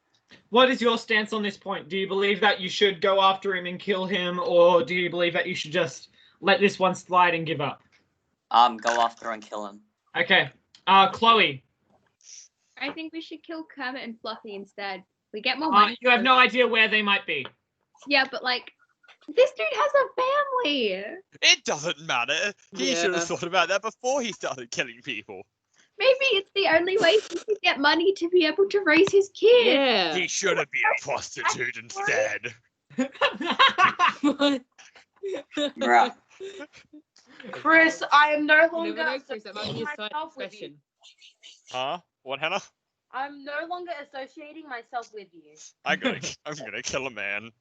What is your stance on this point? Do you believe that you should go after him and kill him, or do you believe that you should just let this one slide and give up? Go after and kill him. Okay. Chloe, I think we should kill Kermit and Fluffy instead. We get more money. you have no idea where they might be. Yeah, but like, this dude has a family. It doesn't matter. He should Yeah. have thought about that before he started killing people. Maybe it's the only way he can get money to be able to raise his kid. Yeah. He should have been a prostitute instead. Bruh. Chris, I am no You longer never know, Chris, that might be a side myself with you. question. Huh? What, Hannah? I'm no longer associating myself with you. I'm gonna kill a man.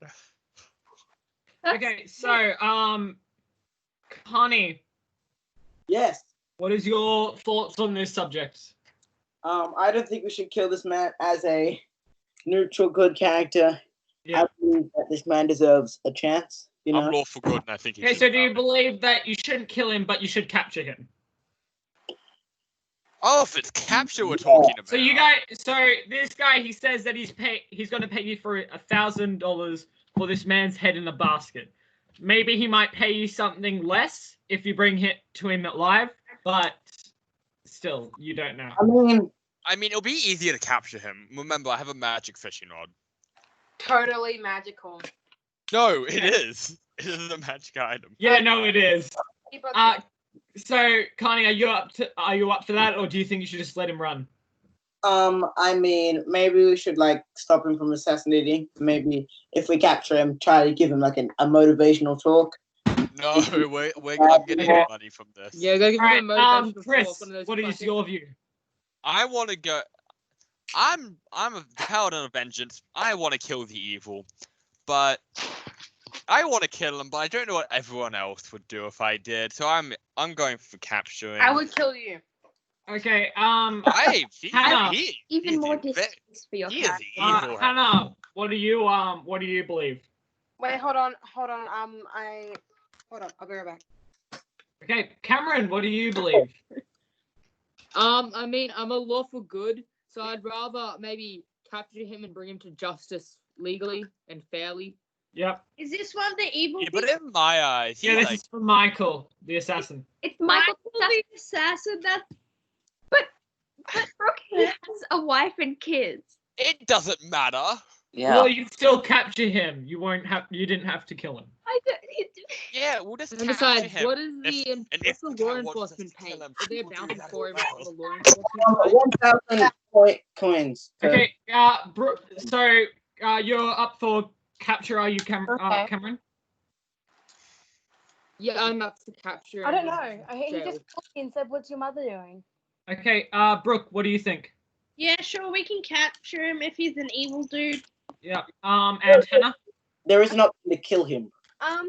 Okay, so Connie, Yes. what is your thoughts on this subject? I don't think we should kill this man as a neutral good character. Yeah. I believe that this man deserves a chance. You know. I'm lawful good, and I think he Okay, should so do you die. believe that you shouldn't kill him, but you should capture him? Oh, if it's capture we're talking about. So this guy, he says that he's going to pay you for $1,000 for this man's head in a basket. Maybe he might pay you something less if you bring it to him alive, but still, you don't know. I mean, it'll be easier to capture him. Remember, I have a magic fishing rod. Totally magical. No, it is. It is a magic item. Yeah, no, it is. Keep up So, Connie, are you up for that, or do you think you should just let him run? I mean, maybe we should like stop him from assassinating. Maybe if we capture him, try to give him like a motivational talk. No, I'm getting money from this. Yeah, go give him a Alright, motivational Chris, talk, one of those what is classic- your view? I want to go. I'm a paladin of vengeance. I want to kill the evil, but I want to kill him. But I don't know what everyone else would do if I did. So I'm going for capturing. I would kill you. Okay, Hannah, he's Even more evil. distance for your He is character. evil. Hannah, what do you believe? Wait, hold on. Hold on. I'll be right back. Okay, Cameron, what do you believe? I mean, I'm a lawful good, so I'd rather maybe capture him and bring him to justice legally and fairly. Yep. Is this one of the evil Yeah, but in my eyes, Yeah, he's this like, is for Michael, the assassin. It's Michael. the assassin? That's But Brooke has a wife and kids. it doesn't matter. Yeah. Well, you still capture him. You didn't have to kill him. I don't, Yeah, we'll just And capture besides, him. what is If- the and if what's the the law guy wants us to enforcement kill paying? him, Is there a we'll do bounty that for him as for well. the law enforcement? 1,000 coins. Okay, so you're up for capture, are you, Okay. Cameron? Yeah, I'm up for capture. I don't and know. He jail. just called me and said, "What's your mother doing?" Okay, Brooke, what do you think? Yeah, sure, we can capture him if he's an evil dude. Yeah. And Hannah? There is an option to kill him. I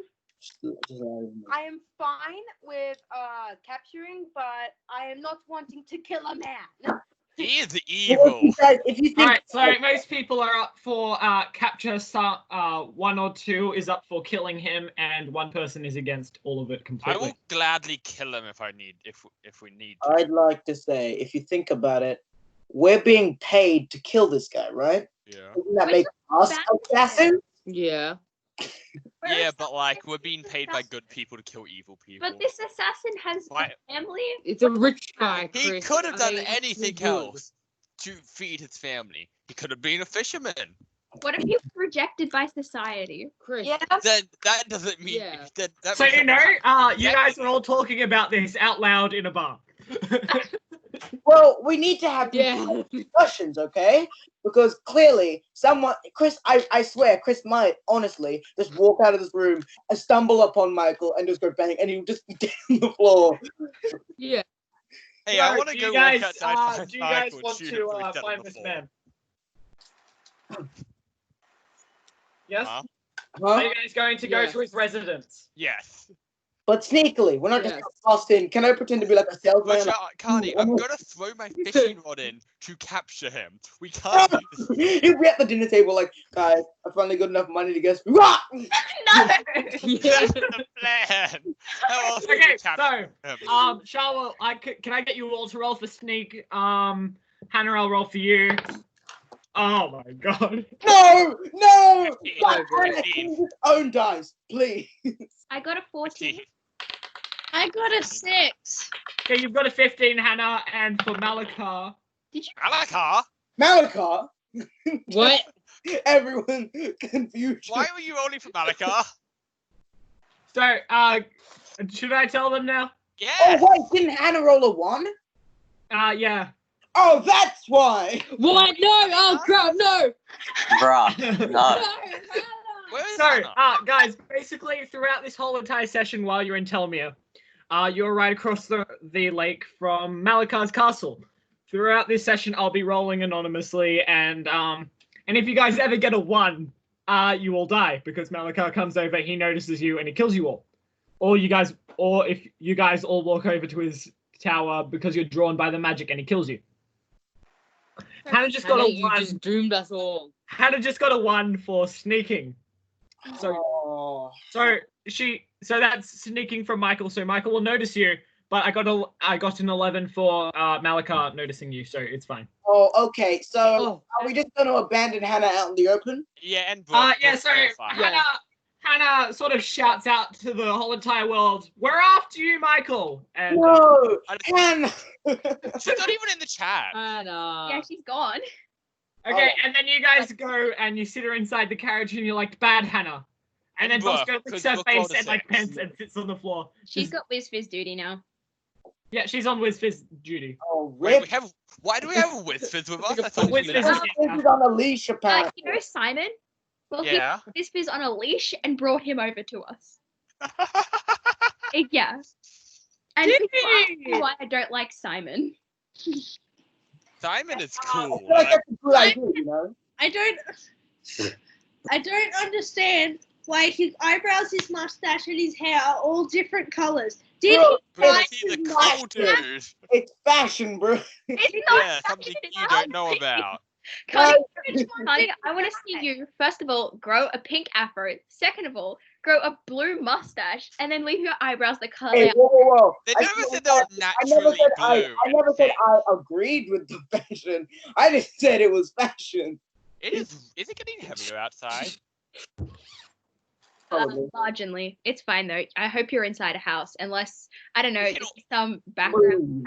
am fine with capturing, but I am not wanting to kill a man. He is Well, evil. if you think, Alright, so most people are up for capture, one or two is up for killing him, and one person is against all of it I completely. will gladly kill him if we need to. I'd like to say, if you think about it, we're being paid to kill this guy, right? Yeah. Doesn't that make us assassins? Yeah. Yeah, but like we're being paid by good people to kill evil people. But this assassin has Why- a family. It's a rich guy, He Chris. could have done He's anything good. else to feed his family. He could have been a fisherman. What if he was rejected by society? Chris. Yeah. Then that doesn't mean Yeah. that So means you know, you Yeah. guys are all talking about this out loud in a bar. Well, we need to have these Yeah. discussions, okay? Because clearly, Chris, I swear, Chris might honestly just walk out of this room and stumble upon Michael and just go bang, and he'll just be dead on the floor. Yeah. Hey, I So, want to do go you walk guys, outside, find do you guys Michael, and want shoot him to till he's dead on find the this floor. man? Yes? Huh? Are you guys going to go Yes. to his residence? Yes. But sneakily, we're not just Yes. gonna bust in. Can I pretend to be like a salesman? But Carney, I'm gonna throw my fishing rod in to capture him. We can't do this. You'll be at the dinner table like, guys, I finally got enough money to get. Rah! No. Yeah. That's the plan. How else can we Okay, capture so him? Charlotte, can I get you all to roll for sneak? Hannah, I'll roll for you. Oh my god. No! No! 15, God, 15. own dice, please. I got a 14. 15. I got a 6. Okay, you've got a 15, Hannah, and for Malakar. Alaka, Malakar. What? Everyone confused. why were you rolling for Malaka? So, should I tell them now? Yeah. Oh wait, didn't Hannah roll a 1? Yeah. Oh, that's why. What? No! Oh crap! No! Bruh. No. Where is So, Hannah? guys, basically throughout this whole entire session while you're in Telmere, you're right across the lake from Malakar's castle. Throughout this session, I'll be rolling anonymously, and if you guys ever get a 1, you all die because Malakar comes over, he notices you, and he kills you all. Or if you guys all walk over to his tower because you're drawn by the magic, and he kills you. Hannah just got Hannah, a you 1. just doomed us all. Hannah just got a 1 for sneaking. So Oh. So that's sneaking from Michael. So Michael will notice you, but I got an 11 for Malakar noticing you, so it's fine. Oh, okay. So Oh. are we just gonna abandon Hannah out in the open? Yeah, and Brooke, Yeah. Brooke's So terrifying. Hannah sort of shouts out to the whole entire world, "We're after you, Michael!" And No, I- Hannah. She's not even in the chat. Hannah. Yeah, she's gone. okay, and then you guys go and you sit her inside the carriage, and you're like, "Bad Hannah," and then Brooke, Bosco licks 'cause her Brooke face rolled a and like 6. pants and sits on the floor. She's got Whiz Fizz duty now. Yeah, she's on Whiz Fizz duty. Oh, Wait, rip. why do we have a Whizfizz with us? I Whiz thought we Fizz didn't. is- This is on a leash, apparently. You know Simon? Well, Yeah. he Whiz Fizz on a leash and brought him over to us. Yeah. And Did people ask he? me why I don't like Simon. Simon is I cool. feel like that's a good idea, you know? I don't understand why his eyebrows, his mustache, and his hair are all different colors. Did Bro, he dye Because he's a his cool mustache? dude. It's fashion, bro. It's not Yeah, something you don't know about. Connie, I want to see you, first of all, grow a pink afro. Second of all, grow a blue mustache, and then leave your eyebrows the color Hey, they are. whoa. They I never said said they were I never naturally said blue. I never said I agreed with the fashion. I just said it was fashion. Is it getting heavier outside? Probably. Marginally. It's fine though. I hope you're inside a house, unless, I don't know, You there's some background.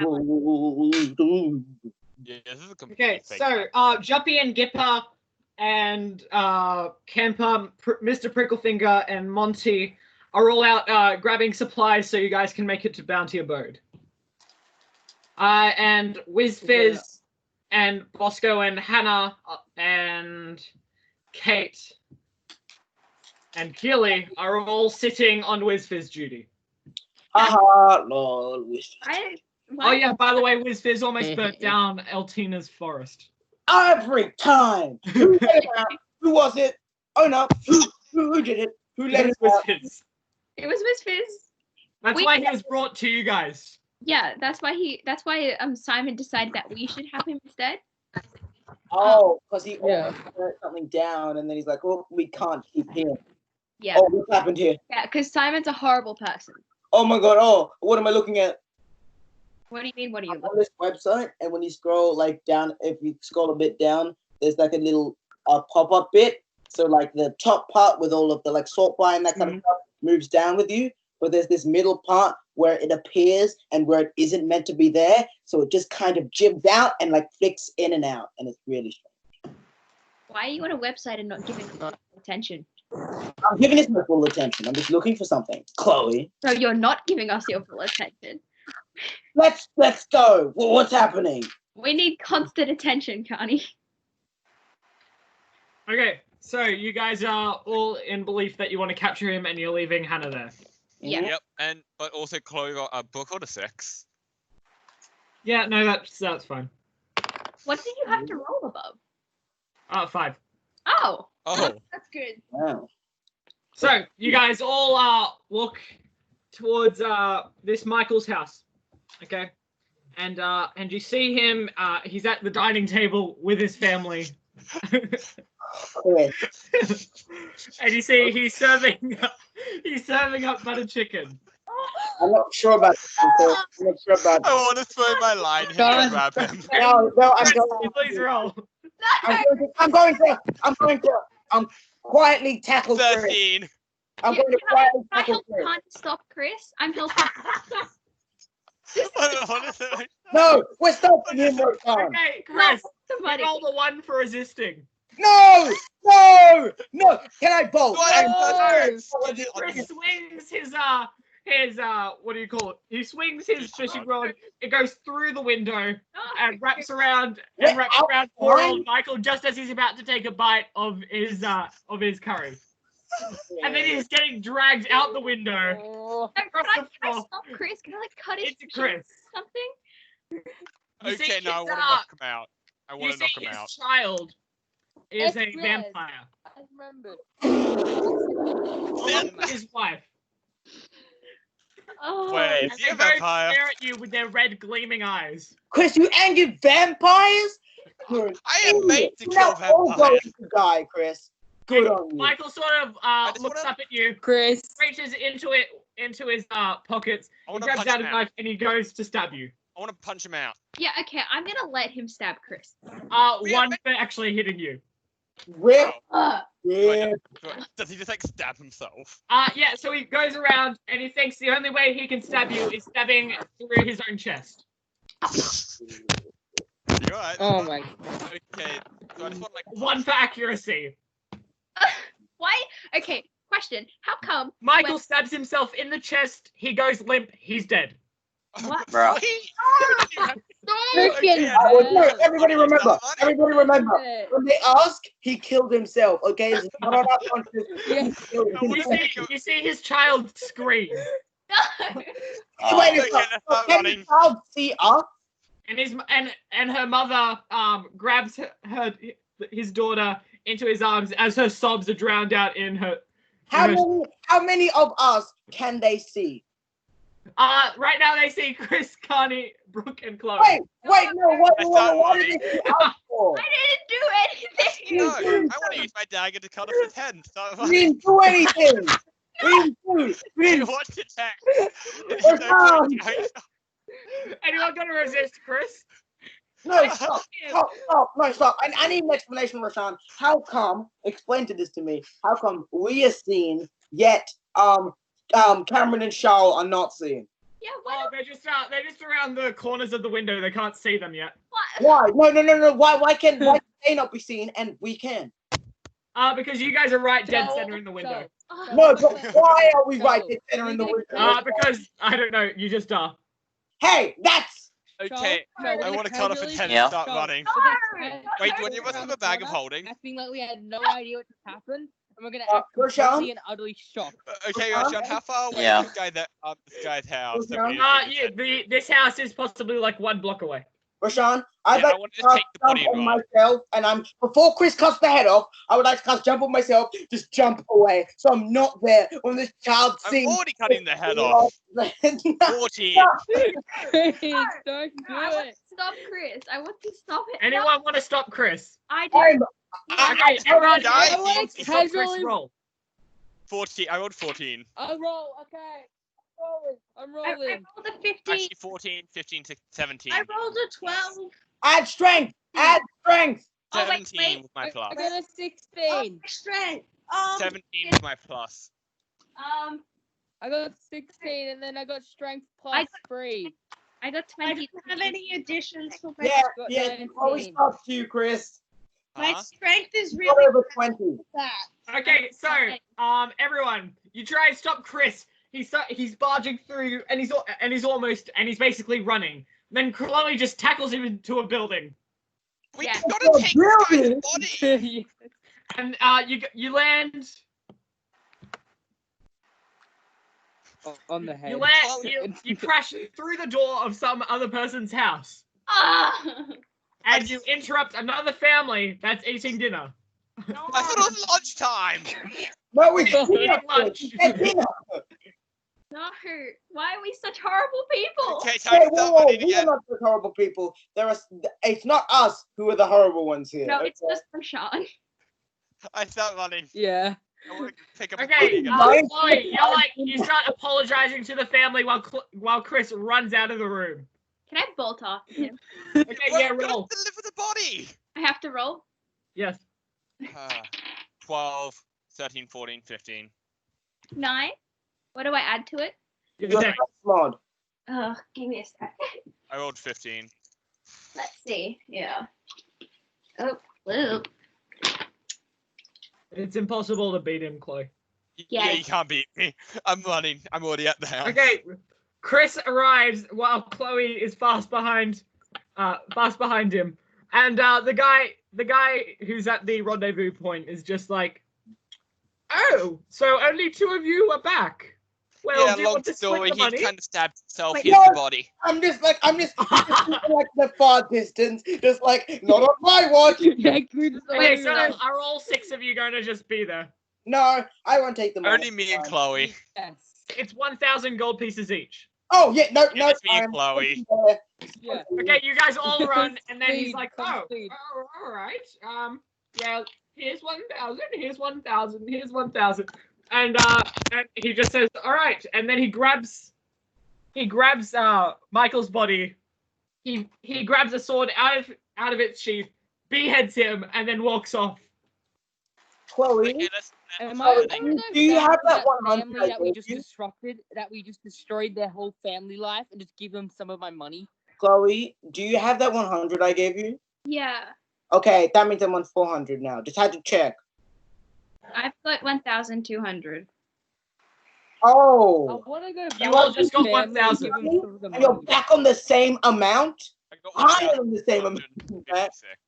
Yeah, this is a complete Okay, fake so Juppy and Gipper and Kemper, Mr. Pricklefinger and Monty are all out grabbing supplies so you guys can make it to Bounty Abode. And WizFizz and Bosco and Hannah and Kate and Keely are all sitting on WizFizz duty. Haha, lol. Oh yeah, by the way, WizFizz almost burnt down Eltina's forest. Every time. Who let it out? Who was it? Oh no. Who did it? Who let it out? WizFizz. It was WizFizz. That's why he was brought to you guys. Yeah, that's why Simon decided that we should have him instead. Oh, because he burnt something down, and then he's like, "Oh, we can't keep him." Yeah. Oh, what happened here? Yeah, because Simon's a horrible person. Oh my god! Oh, what am I looking at? What do you mean? What are you I'm on this website, and when you scroll like down, if you scroll a bit down, there's like a little pop-up bit. So like the top part with all of the like sort by and that kind of stuff moves down with you, but there's this middle part where it appears and where it isn't meant to be there. So it just kind of jibs out and like flicks in and out, and it's really strange. Why are you on a website and not giving us attention? I'm giving this my full attention. I'm just looking for something, Chloe. So you're not giving us your full attention. Let's go. Well, what's happening? We need constant attention, Connie. Okay, so you guys are all in belief that you want to capture him, and you're leaving Hannah there. Yeah. Yep, but also Chloe got a book order 6. Yeah, no, that's fine. What did you have to roll above? 5. Oh. Oh. That's good. Wow. So you guys all walk towards this Michael's house, okay? And you see him. He's at the dining table with his family. Chris. And you see he's serving up butter chicken. I'm not sure about this. I'm not sure about I want to throw my line here and grab him. No, I'm going. Please roll. I'm going to quietly tackle Chris. 13. I'm going to quietly I tackle help Chris. can't stop Chris. I'm helping. No, we're stopping him, Rokan. Okay, Chris, Somebody. roll the 1 for resisting. No! Can I bolt? Chris swings his what do you call it? He swings his fishing rod. It goes through the window and wraps around poor old Michael just as he's about to take a bite of his curry. And then he's getting dragged out the window. Can I stop Chris? Can I like cut his Into Chris. something? You see Okay, no, I his, want to knock him out. I want You to knock see him his out. child is a Yes, vampire. I remember. Along with his wife. Oh. Wait, And is he they a both vampire? stare at you with their red gleaming eyes. Chris, you angered vampires? Good. I am made to You're kill not all vampires. going to die, Chris. Good And on you. Michael sort of just looks wanna- up at you, Chris. reaches into his pockets, I he want to grabs punch out him a out. knife, and he goes to stab you. I want to punch him out. Yeah. Okay. I'm gonna let him stab Chris. We One have- for actually hitting you. Rip. Ugh. Rip. Does he just like stab himself? Yeah, so he goes around and he thinks the only way he can stab you is stabbing through his own chest. You alright? Oh my. Okay. So I just want like 1 for accuracy. Why? Okay. Question. How come? Michael when- stabs himself in the chest, he goes limp, he's dead. What? Bro. Freaking No, everybody remember. Everybody remember. When they ask, he killed himself. Okay, it's not about conscious. You see his child scream. Wait Oh, a Okay, second. let's start Can the running. child see us? And her mother grabs his daughter into his arms as her sobs are drowned out in her. How many of us can they see? Right now they see Chris, Connie, Brooke, and Chloe. Wait, no, what did they see us for? I didn't do anything. No, I want to use my dagger to cut off his head. So We didn't do anything. We didn't what to check? Anyone gonna resist, Chris? No, stop. No, stop. I need an explanation, Rashan. How come, explain this to me, how come we are seen, yet Cameron and Charles are not seen? Yeah. Oh, they're just around the corners of the window. They can't see them yet. Why? No. Why can they not be seen and we can? Because you guys are right dead center in the window. No, but why are we right dead center in the window? Because I don't know, you just are. Hey, that's Okay, I want to cut off and Yeah. start running. Wait, do any of us have a bag of holding? Acting like we had no idea what just happened, and we're gonna act Rashawn? completely and utterly shocked. Okay, Rashawn, how far away Yeah. is this guy's house? that we Yeah, this house is possibly like 1 block away. Rashawn, I'd Yeah, I like want to to just take the jump body and on run. myself, and before Chris cuts the head off, I would like to cast jump on myself, just jump away, so I'm not there when this child I'm sings. already cutting the head off. 14. Don't do it. Stop Chris. I want to stop it. Anyone want to stop Chris? I do. Okay, everyone, Guys, who wants to stop Chris, roll. 14. I rolled 14. I'll roll. Okay. I'm I rolling. rolled a 15. Actually, 14, 15, 17. I rolled a 12. Add strength. Add strength. Oh, wait, 17 with my plus. I got a 16. Strength. 17 with my plus. I got 16, and then I got strength plus I- 3. I got I 20. don't have any additions for my Yeah, got yeah. 19. Always talk to you, Chris. My Huh? strength is Not really over 20. that. Okay, so everyone, you try and stop Chris. He's barging through, and he's basically running. Then Chloe just tackles him into a building, We Yeah. gotta take this guy's Really? body. and you land. On the head. You land. You crash through the door of some other person's house, Ah! and you interrupt another family that's eating dinner. I thought it was lunchtime. No, we Eating lunch. At dinner. No. Why are we such horrible people? Okay, Hey, time to whoa, start whoa, running we are again. not the horrible people. It's not us who are the horrible ones here. No, okay? it's just Rashawn. I start running. Yeah. I want to pick up a Okay, body again. Chloe, you start apologizing to the family while Chris runs out of the room. Can I bolt off him? Okay, Well, yeah, I'm gonna roll. deliver the body. I have to roll. Yes. 12, 13, 14, 15. 9. What do I add to it? You're You're dead. smart. Oh, give me a sec. I rolled 15. Let's see. Yeah. Oh, whoa. It's impossible to beat him, Chloe. Yeah. You can't beat me. I'm running. I'm already at the house. Okay, Chris arrives while Chloe is fast behind him, and the guy who's at the rendezvous point is just like, "Oh, so only 2 of you are back. Well, Yeah, do you long want to split story. the He money?" kind of stabbed himself. Wait, Here's no. the body. I'm just like the far distance, just like not on my watch. Yeah, Chris, Okay, so are all 6 of you going to just be there? No, I won't take the money. Only me and Chloe. Yes. It's 1,000 gold pieces each. Oh yeah, no, Yeah, it's me and I'm Chloe. there. Yeah. Okay, you guys all run, and then he's Speed, like, come "Oh, speed. all right. Yeah, here's 1,000. Here's 1,000. Here's 1,000." And he just says, "All right," and then he grabs Michael's body. He grabs a sword out of its sheath, beheads him, and then walks off. Chloe, Okay, let's Am start I running. gonna go Do you back have to that 100 family I that we gave just you? disrupted, that we just destroyed their whole family life, and just give them some of my money? Chloe, do you have that 100 I gave you? Yeah. Okay, that means I'm on 400 now. Just had to check. I've got 1,200. I Oh, want to go back. You all to just got family and 1,000. give them some of the and you're money. back on the same amount? I got Higher than the same amount. 1,156.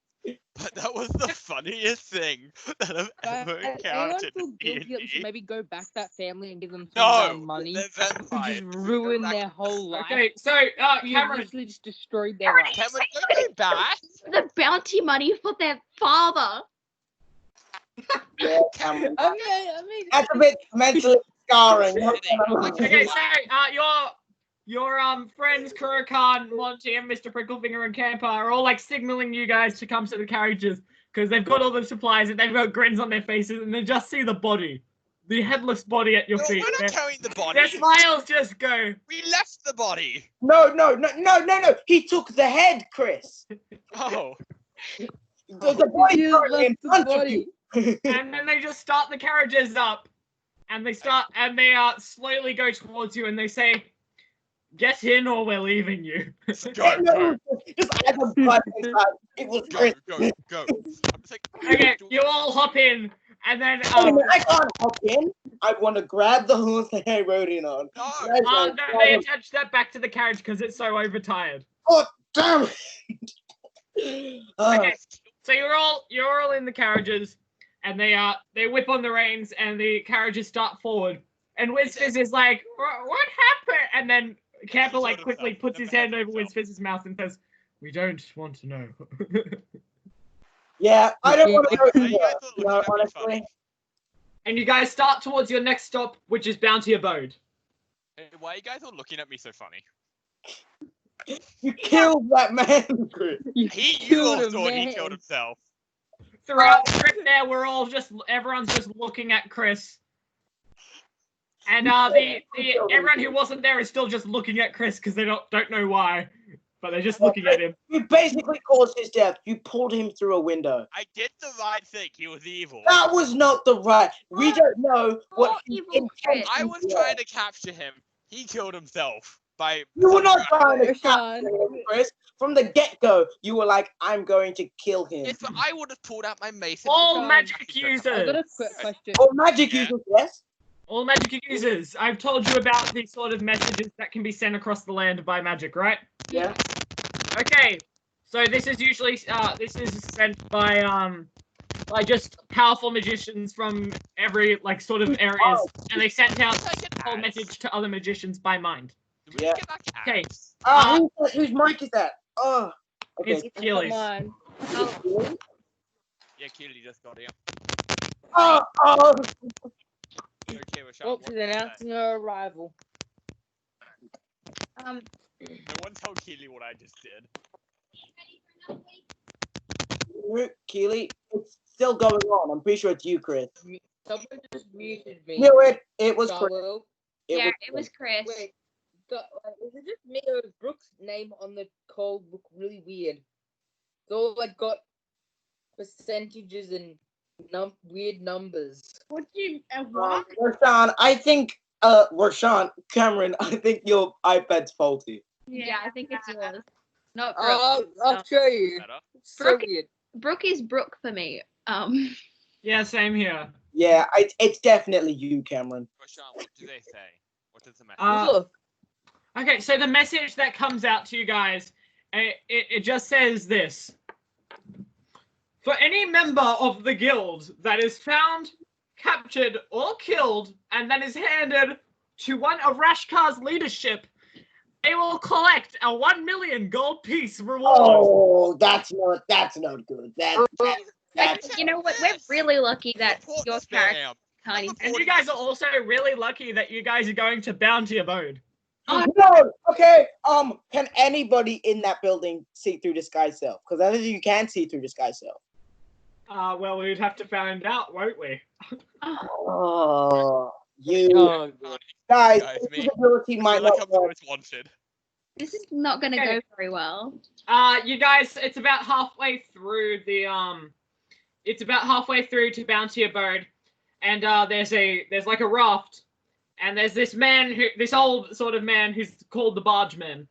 But that was the funniest thing that I've ever Anyone encountered feel in guilty that we should D&D. maybe go back to that family and give them some of No, our money? they're To vampires. just Go ruin back- their whole life. Okay, so We Cameron, literally just destroyed their life. Cameron, don't go back. The bounty money for their father. Yeah, Cameron. I mean, That's a bit mentally scarring. okay, so your friends Kurokan, Monty, and Mr. Pricklefinger and Camper are all like signaling you guys to come to the carriages because they've got all the supplies and they've got grins on their faces and they just see the body, the headless body at your No, feet. we're Their, not carrying the body. their smiles just go. We left the body. No. He took the head, Chris. Oh. The body You currently in left the front of body. you. And then they just start the carriages up, and they slowly go towards you, and they say, "Get in, or we're leaving you." Go, go, Just add a blood inside. It was go, Chris. go, go. I'm just like, Okay, you all hop in, And then I can't hop in. I want to grab the horse that I rode in on. No. Guys, no, they attached that back to the carriage because it's so overtired. Oh, damn it! Okay, so you're all in the carriages, and they whip on the reins, and the carriages start forward. And WizFizz is like, "What happened?" And then Camper like quickly puts his hand over WizFizz's mouth and says, "We don't want to know." Yeah, I don't want to go You guys either. are looking No, at me honestly. funny. And you guys start towards your next stop, which is Bounty Abode. Hey, why are you guys all looking at me so funny? You killed that man, Chris. You You all killed a thought he man. killed himself. Throughout the trip there, everyone's just looking at Chris. And everyone who wasn't there is still just looking at Chris because they don't know why, but they're just looking at him. You basically caused his death. You pulled him through a window. I did the right thing. He was evil. That was not the right. We don't know what Oh, his evil Chris. intentions I was were. trying to capture him. He killed himself by. You were not trying to Roshan. capture him, Chris. From the get-go, you were like, "I'm going to kill him." Yes, but I would have pulled out my mace. and All shot magic him. I got a users! quick question. Or magic Yeah. users, yes. All magic users! I've told you about these sort of messages that can be sent across the land by magic, right? Yeah. Okay, so this is usually this is sent by just powerful magicians from every sort of areas, Oh. and they sent out Like an a whole axe. message to other magicians by mind. Do we Yeah. get back Okay. axe? Whose mic is that? Oh. Okay. It's Keely's. Come on. Yeah, Keely just got here. Oh. Okay, Rashad, Oops, what he's did you say? announcing her arrival. No one tell Keely what I just did. Keely, it's still going on. I'm pretty sure it's you, Chris. Someone just muted me. Knew it. It was Chris. Garwell. Yeah, it was Chris. Wait, is it just me or is Brooke's name on the call look really weird? It's all got percentages and weird numbers. What do you what? Roshan, I think, Roshan, Cameron, I think your iPad's faulty. Yeah, I think it's yours. Not Brooke. I'll show you. Better. It's so Brooke- weird. Brooke is Brooke for me. Yeah, same here. Yeah, it's definitely you, Cameron. Rashad, what do they say? What does the message Look, Okay, so the message that comes out to you guys, it just says this. For any member of the guild that is found, captured, or killed, and that is handed to one of Rashkar's leadership, they will collect a 1 million gold piece reward. Oh, that's not good. That's You know what? We're really lucky that Report your the character spam. can't even. And you guys are also really lucky that you guys are going to Bounty Abode. no. Okay. Can anybody in that building see through disguise self? Because I think you can see through disguise self. Well, we'd have to find out, won't we? Oh, you oh, guys, Guys, this me. ability I might feel like not I'm the work. most wanted. This is not going to Okay. go very well. You guys, it's about halfway through it's about halfway through to Bounty Abode, and there's like a raft, and there's this old sort of man who's called the Bargeman,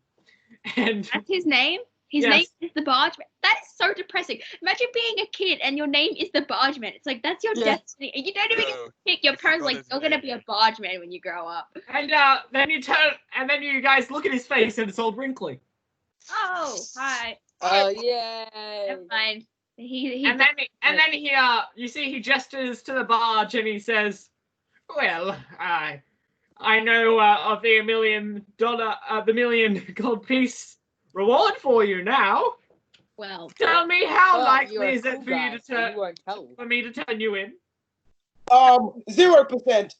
and That's his name? His Yes. name is the Bargeman. That is so depressing. Imagine being a kid and your name is the Bargeman. It's like, that's your Yeah. destiny. And you don't even get No, to pick. Your I parents forgot like, his you're going to name. be a Bargeman when you grow up. then you turn, and then you guys look at his face, and it's all wrinkly, Oh, hi. oh yeah. Never mind. He and then you see he gestures to the barge, and he says, "Well, I know of the $1 million gold piece reward for you now. well, Tell me how Well, likely you're a is it cool for guy, you to so you won't tell. for me to turn you in?" 0%.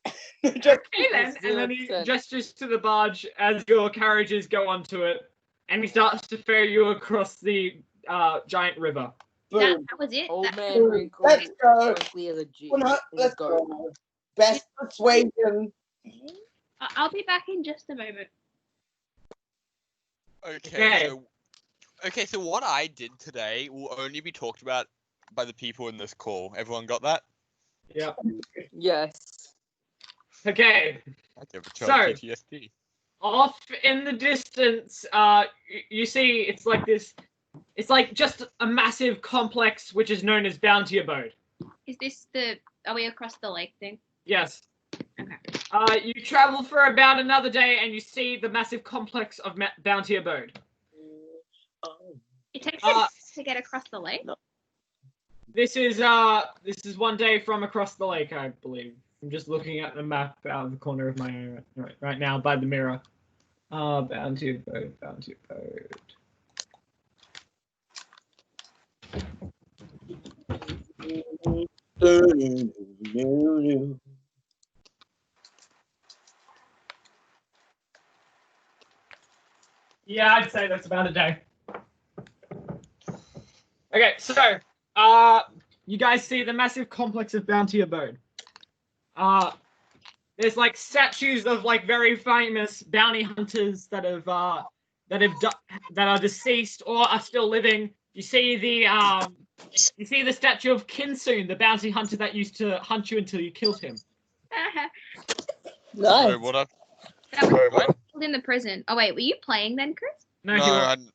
Just Okay then, and then he 0%. gestures to the barge as your carriages go onto it, and he starts to ferry you across the giant river. boom. that was it. Old That- man wrinkles. Let's go. Frankly as a G. Let's go. Best persuasion. I'll be back in just a moment. Okay. So what I did today will only be talked about by the people in this call. Everyone got that? Yeah. Yes. Okay. I give a So- child PTSD. Off in the distance, you see it's like this. It's like just a massive complex which is known as Bounty Abode. Is this the Are we across the lake thing? Yes. Okay. You travel for about another day, and you see the massive complex of Bounty Abode. It takes us to get across the lake. This is one day from across the lake, I believe. I'm just looking at the map out of the corner of my eye right now by the mirror. Bounty Abode, Bounty Abode. Yeah, I'd say that's about a day. Okay, so you guys see the massive complex of Bounty Abode. There's like statues of like very famous bounty hunters that are deceased or are still living. You see the statue of Kinsoon, the bounty hunter that used to hunt you until you killed him. Sorry, what up? That was Sorry, what? in the prison. Oh wait, were you playing then, Chris? No, No, he wasn't.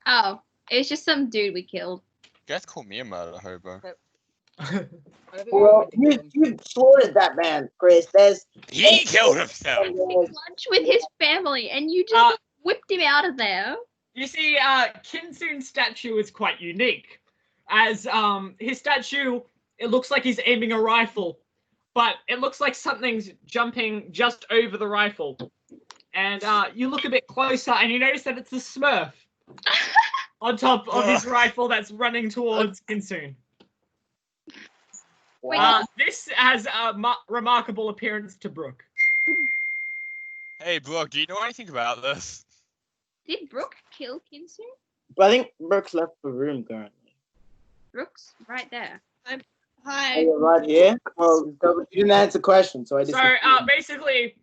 Oh, it was just some dude we killed. You guys call me a murder hobo. Well, you slaughtered that man, Chris. He killed himself. Lunch with his family, and you just whipped him out of there. You see, Kinsoon's statue is quite unique, as his statue, it looks like he's aiming a rifle, but it looks like something's jumping just over the rifle. And you look a bit closer, and you notice that it's the Smurf on top of his rifle that's running towards Kinsoon. This has a remarkable appearance to Brooke. Hey, Brooke, do you know anything about this? Did Brooke kill Kinsoon? But I think Brooks left the room currently. Brooke's right there. Hi. Oh, right here? Well, you didn't answer the question, so I just... So, basically,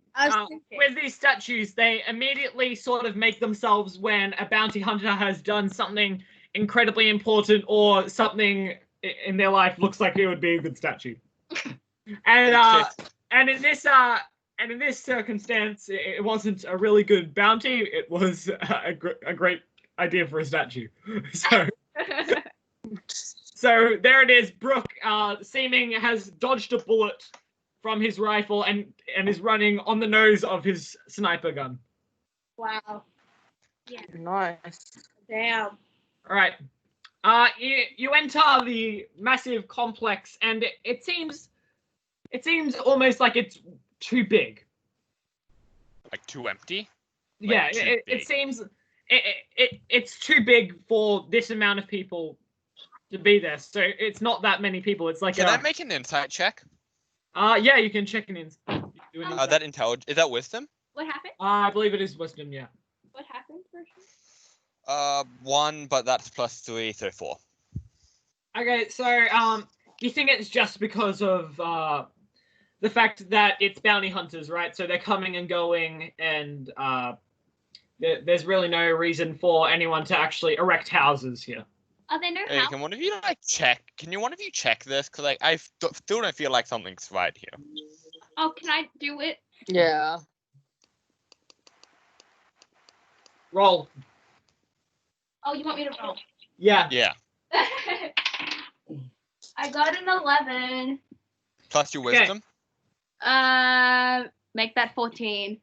with these statues, they immediately sort of make themselves when a bounty hunter has done something incredibly important or something in their life looks like it would be a good statue. And in this circumstance, it wasn't a really good bounty. It was a great idea for a statue. So there it is. Brooke, seeming has dodged a bullet from his rifle and is running on the nose of his sniper gun. Wow. Yeah. Nice. Damn. All right. You enter the massive complex, and it seems almost like it's too big. Like too empty? Yeah, Like, too it big. seems it's too big for this amount of people to be there. So it's not that many people. It's like Can I make an insight check? yeah, you can check an insight. That intelligence. Is that wisdom? What happened? I believe it is wisdom. Yeah. What happened, Version? 1, but that's +3, so 4. Okay, so you think it's just because of the fact that it's bounty hunters, right? So they're coming and going, and there's really no reason for anyone to actually erect houses here. Are there no Hey, can one of you check? Can one of you check this? Because I still don't feel like something's right here. Oh, can I do it? Yeah. Roll. Oh, you want me to roll? Yeah. Yeah. I got an 11. Plus your Okay. wisdom. Make that 14.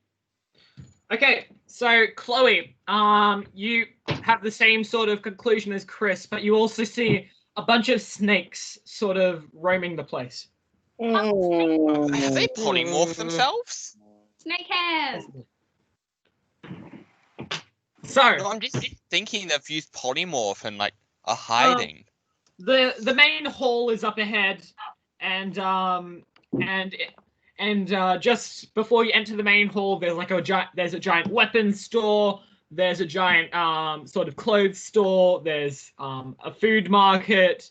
Okay, so Chloe, you have the same sort of conclusion as Chris, but you also see a bunch of snakes sort of roaming the place. Have they polymorphed themselves? Snake hands. So No, I'm just thinking they've used polymorph and like are hiding. the main hall is up ahead, and just before you enter the main hall, there's like a giant weapons store. There's a giant sort of clothes store. There's a food market.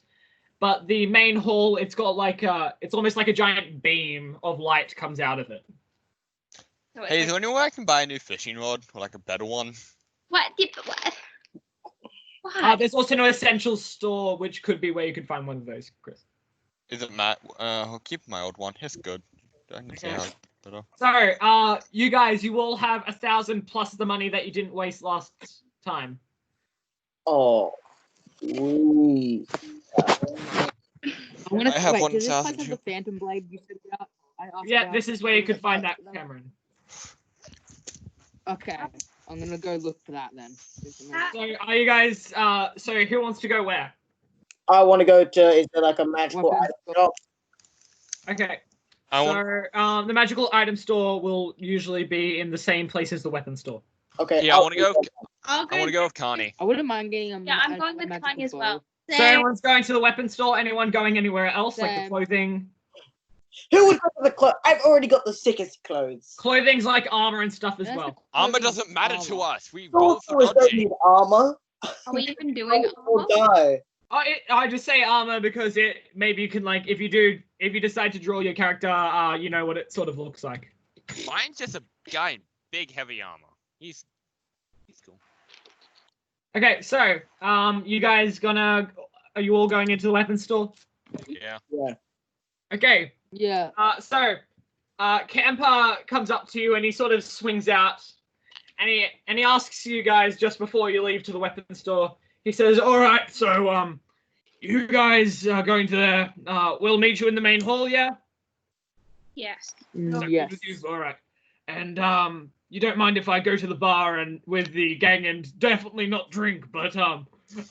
But the main hall, it's got like it's almost like a giant beam of light comes out of it. So it's Hey, is like- there anywhere I can buy a new fishing rod or like a better one? What? What? There's also no essentials store, which could be where you could find one of those, Chris. Is it Matt? I'll keep my old one. It's good. I can see Okay. how better. So, you guys, you all have 1,000 plus the money that you didn't waste last time. Oh. Sweet. I'm gonna I have wait, one does this place thousand have the Phantom Blade you said about? I asked Yeah, about? this is where you could find that, Them? Cameron. Okay, I'm gonna go look for that then. So are you guys? So who wants to go where? I want to go to. Is there like a magical Weapons item shop? Okay. I So the magical item store will usually be in the same place as the weapon store. Okay. Yeah, I want to go. I'll I want to go with Carney. I wouldn't mind getting a Yeah, I'm a going with magical Kanye as bow. well. So everyone's going to the weapon store. Anyone going anywhere else, like the Same. clothing? Who would go for the clothes? I've already got the sickest clothes. Clothing's like armor and stuff as That's well. Armor clothing doesn't matter to armor. us. We roll for Sorcerers don't dodging. need armor. Are we even doing Or armor? die. I just say armor because it maybe you can like if you decide to draw your character, you know what it sort of looks like. Mine's just a guy in big heavy armor. He's cool. Okay, so you guys are you all going into the weapon store? Yeah. Yeah. Okay, Yeah. so Camper comes up to you and he sort of swings out, and he asks you guys just before you leave to the weapon store. He says, "All right, so you guys are going to there. We'll meet you in the main hall, yeah? Yes. So Yes. with you, all right. And you don't mind if I go to the bar and with the gang and definitely not drink, but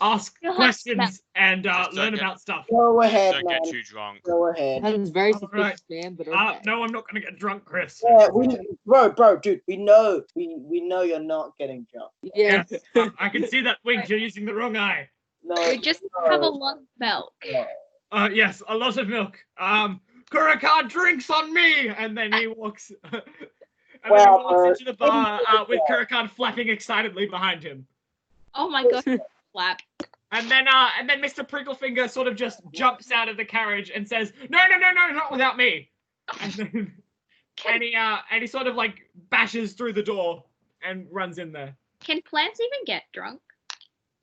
ask You'll have questions and Just don't learn get- about stuff. Go ahead, Don't man. get too drunk. Go ahead. That was very All suspicious, man, but okay. No, I'm not gonna get drunk, Chris. Yeah, bro, dude, we know you're not getting drunk. Yeah. I can see that wink. You're using the wrong eye. No, We just have a lot of milk. Yes, a lot of milk. Kurakar drinks on me, and then he walks. And then he walks into the bar with Kurakar flapping excitedly behind him. Oh my god, flap. And then Mr. Pricklefinger sort of just jumps out of the carriage and says, "No, not without me." And then, and he sort of like bashes through the door and runs in there. Can plants even get drunk?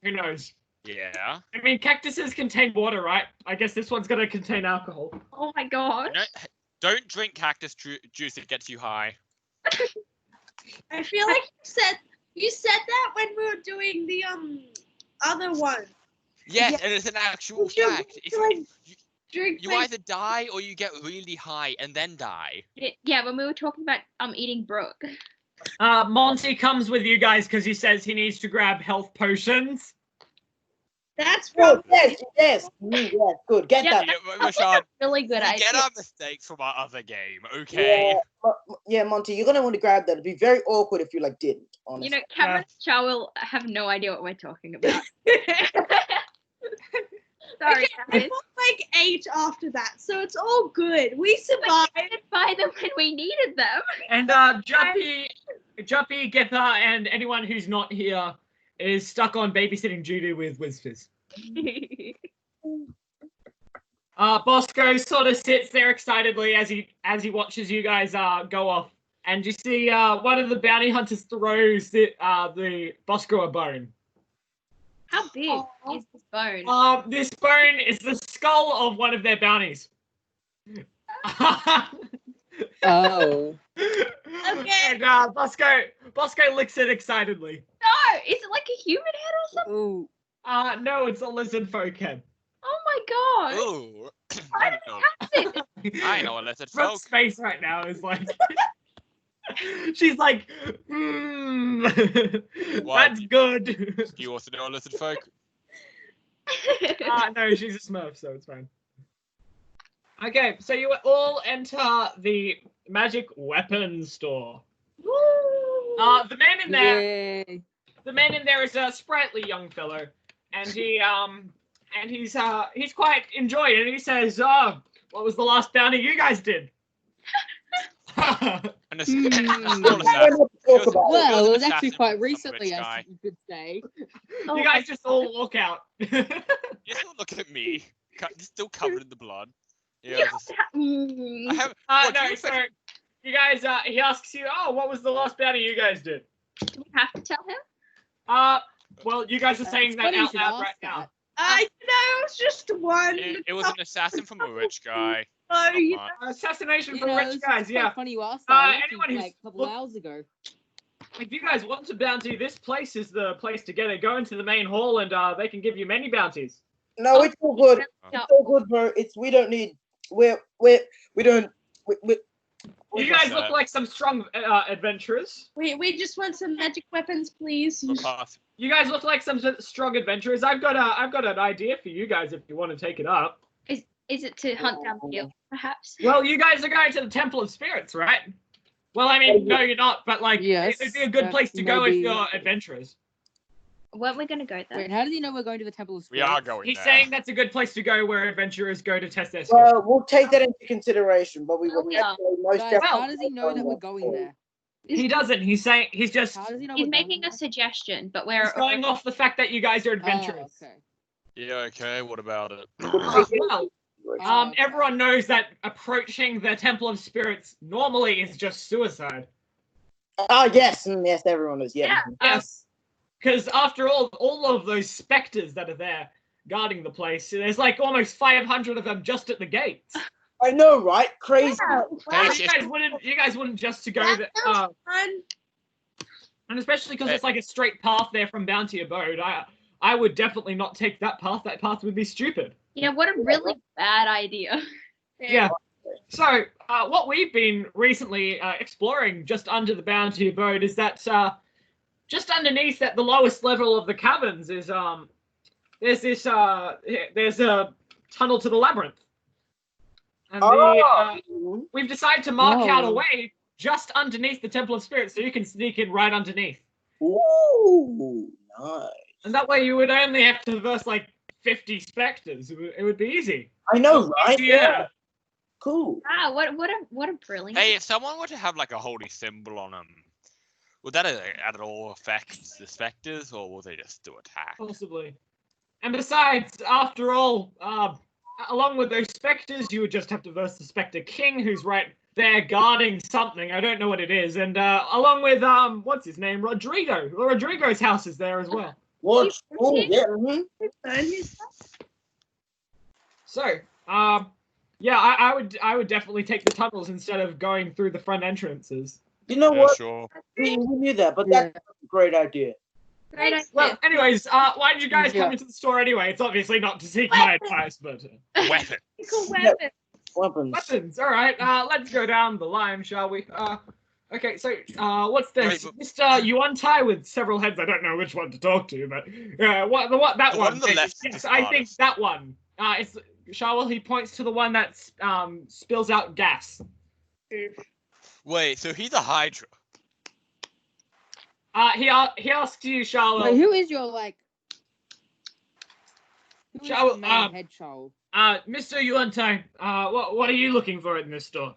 Who knows? Yeah. I mean, cactuses contain water, right? I guess this one's gonna contain alcohol. Oh my god. No, don't drink cactus juice. It gets you high. I feel like you said that when we were doing the other one. Yes, Yeah. and it's an actual You fact. If like, you, drink you like, either die or you get really high and then die. Yeah, when we were talking about eating Brooke. Monty comes with you guys because he says he needs to grab health potions. That's Oh, from yes, good. Get Yeah. that. Yeah, Rashad, Really good we idea. get our mistakes from our other game, okay? Yeah, Monty, you're gonna want to grab that. It'd be very awkward if you like didn't. Honestly. You know, Cameron and Char will have no idea what we're talking about. Sorry, I guys. felt like 8 after that, so it's all good. We survived. We didn't buy them when we needed them. And Juppy, Gipper, and anyone who's not here is stuck on babysitting duty with Whispers. Bosco sort of sits there excitedly as he watches you guys go off, and you see one of the bounty hunters throws the Bosco a bone. How big is this bone? This bone is the skull of one of their bounties. Oh. Okay. And Bosco licks it excitedly. No, is it like a human head or something? Ooh. No, it's a lizard folk head. Oh my god. Ooh. I don't have it. I know a lizard Brooke's folk. face right now is like she's like, Why? that's good. Do you also know a lizard folk? No, she's a Smurf, so it's fine. Okay, so you all enter the magic weapons store. The man in there, Yay. the man in there is a sprightly young fellow, and he's quite enjoying it. And he says, what was the last bounty you guys did?" And a small We're assassin. not to talk about it. Well, it was Assassin actually quite from some recently, rich I guy. you could say. You guys just all walk out. You still look at me. Still covered in the blood. Yeah. I have. What, do No, you so expect- you guys, he asks you, what was the last bounty you guys did? Do we have to tell him? Well, you guys are saying It's that funny you out should loud ask right now. that. It was just one. It was an assassin from a rich guy. Oh, Not you much. Assassination You for know, rich it's guys, quite yeah. funny you asked that. Anyone who's like a couple hours ago. If you guys want a bounty, this place is the place to get it. Go into the main hall and they can give you many bounties. No, it's all good. No. It's all good, bro. We don't need. We don't. You guys look like some strong adventurers. We just want some magic weapons, please. You guys look like some strong adventurers. I've got an idea for you guys if you want to take it up. Is it to hunt down the guild, perhaps? Well, you guys are going to the Temple of Spirits, right? Well, I mean, no, you're not, but like, Yes, it'd be a good place to go if maybe- you're adventurers. Weren't we gonna go there? Wait, how does he know we're going to the Temple of We Spirits? are going He's there. saying that's a good place to go where adventurers go to test their skills. Well, we'll take that into consideration, but we Oh, will yeah. most Guys, definitely. how does he know that we're going there? He doesn't. He's saying he's just How does he know He's we're making going a there? suggestion, but he's we're going off the fact that you guys are adventurers. Oh, okay. Yeah, okay, what about it? Well, Oh, okay. everyone knows that approaching the Temple of Spirits normally is just suicide. Ah, yes, yes, everyone is. Yeah. Yes. Because after all of those specters that are there guarding the place, there's like almost 500 of them just at the gates. I know, right? Crazy. Hey, You guys wouldn't just to go there, Fun. and especially because it's like a straight path there from Bounty Abode. I would definitely not take that path. That path would be stupid. yeah. What a really bad idea. Yeah. So what we've been recently exploring just under the Bounty Abode is that just underneath at the lowest level of the caverns is there's a tunnel to the labyrinth. And we've decided to mark out a Oh. way just underneath the Temple of Spirits so you can sneak in right underneath. Ooh, nice. And that way you would only have to verse like 50 specters. It would be easy. I know, right? Yeah. Cool. Ah, what a brilliant. Hey, if someone were to have like a holy symbol on them, would that at all affect the specters, or will they just still attack? Possibly. And besides, after all, along with those specters, you would just have to verse the Spectre King, who's right there guarding something. I don't know what it is. And along with, what's his name? Rodrigo. Well, Rodrigo's house is there as well. What? Oh, yeah. So, yeah, I would definitely take the tunnels instead of going through the front entrances. You know Yeah, what? sure. We knew that, but that's a great idea. Great idea. Well, anyways, why did you guys come Yeah. into the store anyway? It's obviously not to seek my advice, but Weapon. Cool weapon. Weapons. weapons. All right, let's go down the line, shall we? Okay, so what's this? Right, Mr. Yuan-Tai with several heads. I don't know which one to talk to, but what that The one? one on the left is Yes, the I think smartest. that one. It's Shawel. He points to the one that spills out gas. Wait, so he's a Hydra. He asks you, Shawel. Wait, who is your like? Who is Shall- your main head child? Mr. Yuan-Tai, what are you looking for in this store?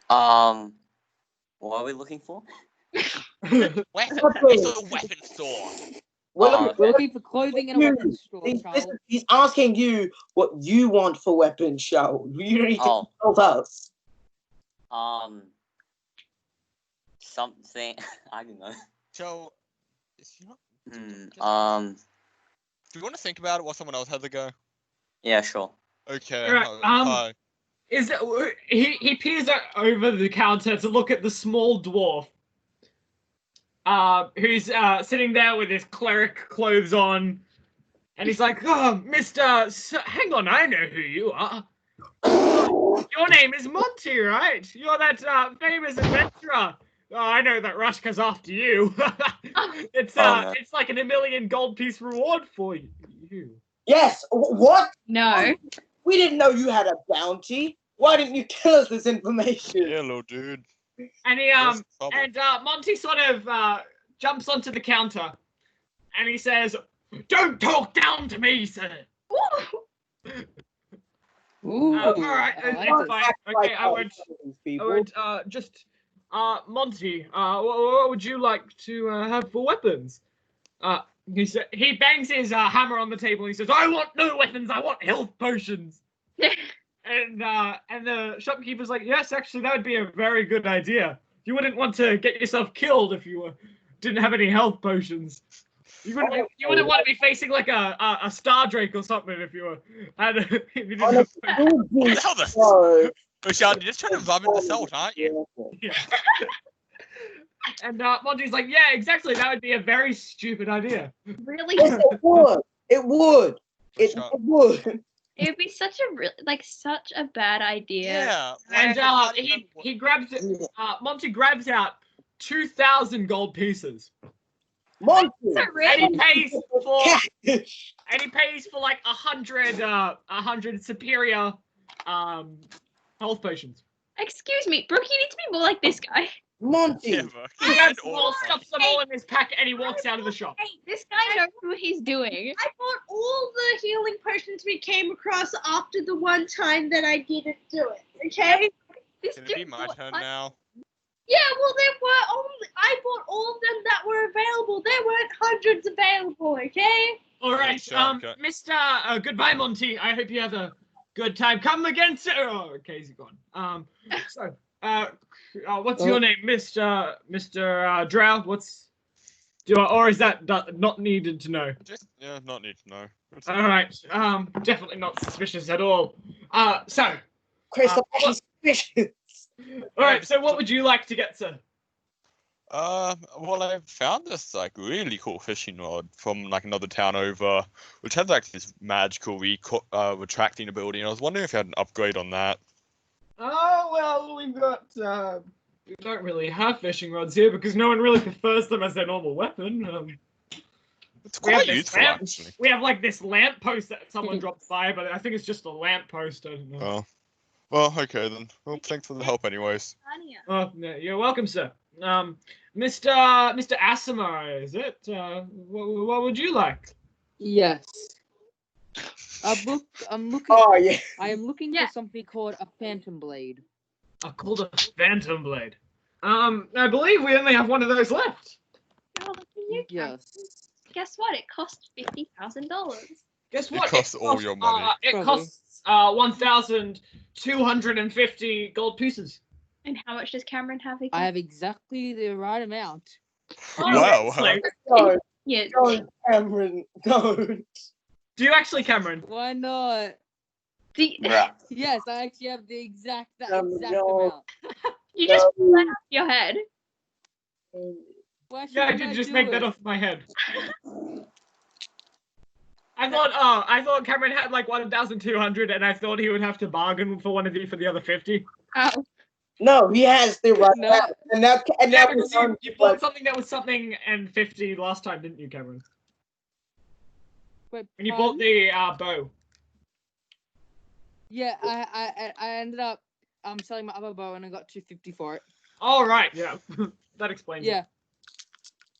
What are we looking for? Weapon. It's a weapon store. Well, We're looking for clothing and a you- weapons store, child. he's asking you what you want for weapons, Shao. You don't need to Oh. tell us. Something. I don't know. So, is he not? Do you want to think about it while someone else has a go? Yeah, sure. Okay. Alright, hi. Is it, he peers over the counter to look at the small dwarf, who's sitting there with his cleric clothes on, and he's like, "Oh, Mister, hang on, I know who you are. Your name is Monty, right? You're that famous adventurer. Oh, I know that Rushka's after you. It's no. it's like a million gold piece reward for you." Yes. What? No. We didn't know you had a bounty. Why didn't you tell us this information? Hello, dude. And he What's the trouble? and Monty sort of jumps onto the counter, and he says, "Don't talk down to me, sir." Ooh, All right, I like it's this. fine. Act Okay, like I that, would people. just Monty. What would you like to have for weapons? He bangs his hammer on the table. And he says, "I want no weapons. I want health potions." And the shopkeeper's like, "Yes, actually, that would be a very good idea. You wouldn't want to get yourself killed if you didn't have any health potions. You wouldn't want to be facing like a Star Drake or something if you didn't On a have good What the hell the- show. Rashad, you're just trying to rub in the salt, aren't you? Yeah. And Monty's like, "Yeah, exactly. That would be a very stupid idea." Really? Yes, it would. It would. It Shut- would. It would be such a bad idea. Yeah. And why the he grabs Monty grabs out 2,000 gold pieces. Monty. So And rich. he pays for Catfish. and he pays for like 100 superior health potions. Excuse me, Brooke, you need to be more like this guy. Monty. Yeah, but He he's grabs an them all, orphan. stuffs them all in his pack, and he walks out of the shop. Hey, This guy knows what he's doing. I bought all the healing potions we came across after the one time that I didn't do it. Okay? This Can it be dude my bought turn un- now? Yeah, well, there were only. I bought all of them that were available. There weren't hundreds available. Okay? All right, Sure, okay. Mr. Goodbye, Monty. I hope you have a good time. Come again soon. Oh, okay, he's gone. So, what's your name, Mr. Drow? Or is that not needed to know? Yeah, not need to know. All right, definitely not suspicious at all. So, Chris, what- suspicious. all right. So, what would you like to get, sir? Well, I found this like really cool fishing rod from like another town over, which has like this magical retracting ability, and I was wondering if you had an upgrade on that. Oh well, we've got. We don't really have fishing rods here because no one really prefers them as their normal weapon. It's We have quite this useful, lamp. actually. We have like this lamp post that someone dropped by, but I think it's just a lamp post. I don't know. Oh, well, okay then. Well, thanks for the help, anyways. Oh, no, you're welcome, sir. Mr. Asimar, is it? What would you like? Yes. I'm looking. Oh yeah. I am looking Yeah. for something called a phantom blade. Called a phantom blade. I believe we only have one of those left. Oh, look at you. Yes. Guess what? It cost $50,000. Guess It what? costs all your money. It Probably. costs 1,250 gold pieces. And how much does Cameron have again? I have exactly the right amount. Wow. Like, Don't, Yeah. don't, Cameron, don't. do you actually, Cameron? Why not? The, Yes, I actually have the exact No. amount. you just pull that off your head. Why Yeah, I shouldn't did just do make that it? off my head. I thought Cameron had like 1,200, and I thought he would have to bargain for one of you for the other 50. Oh. No, he has the right No. amount. And now Yeah, we're because on, you bought like, something that was something and 50 last time, didn't you, Cameron? Wait, And you bought pardon? the bow. Yeah, I ended up selling my other bow and I got 250 for it. All right, yeah, that explains Yeah.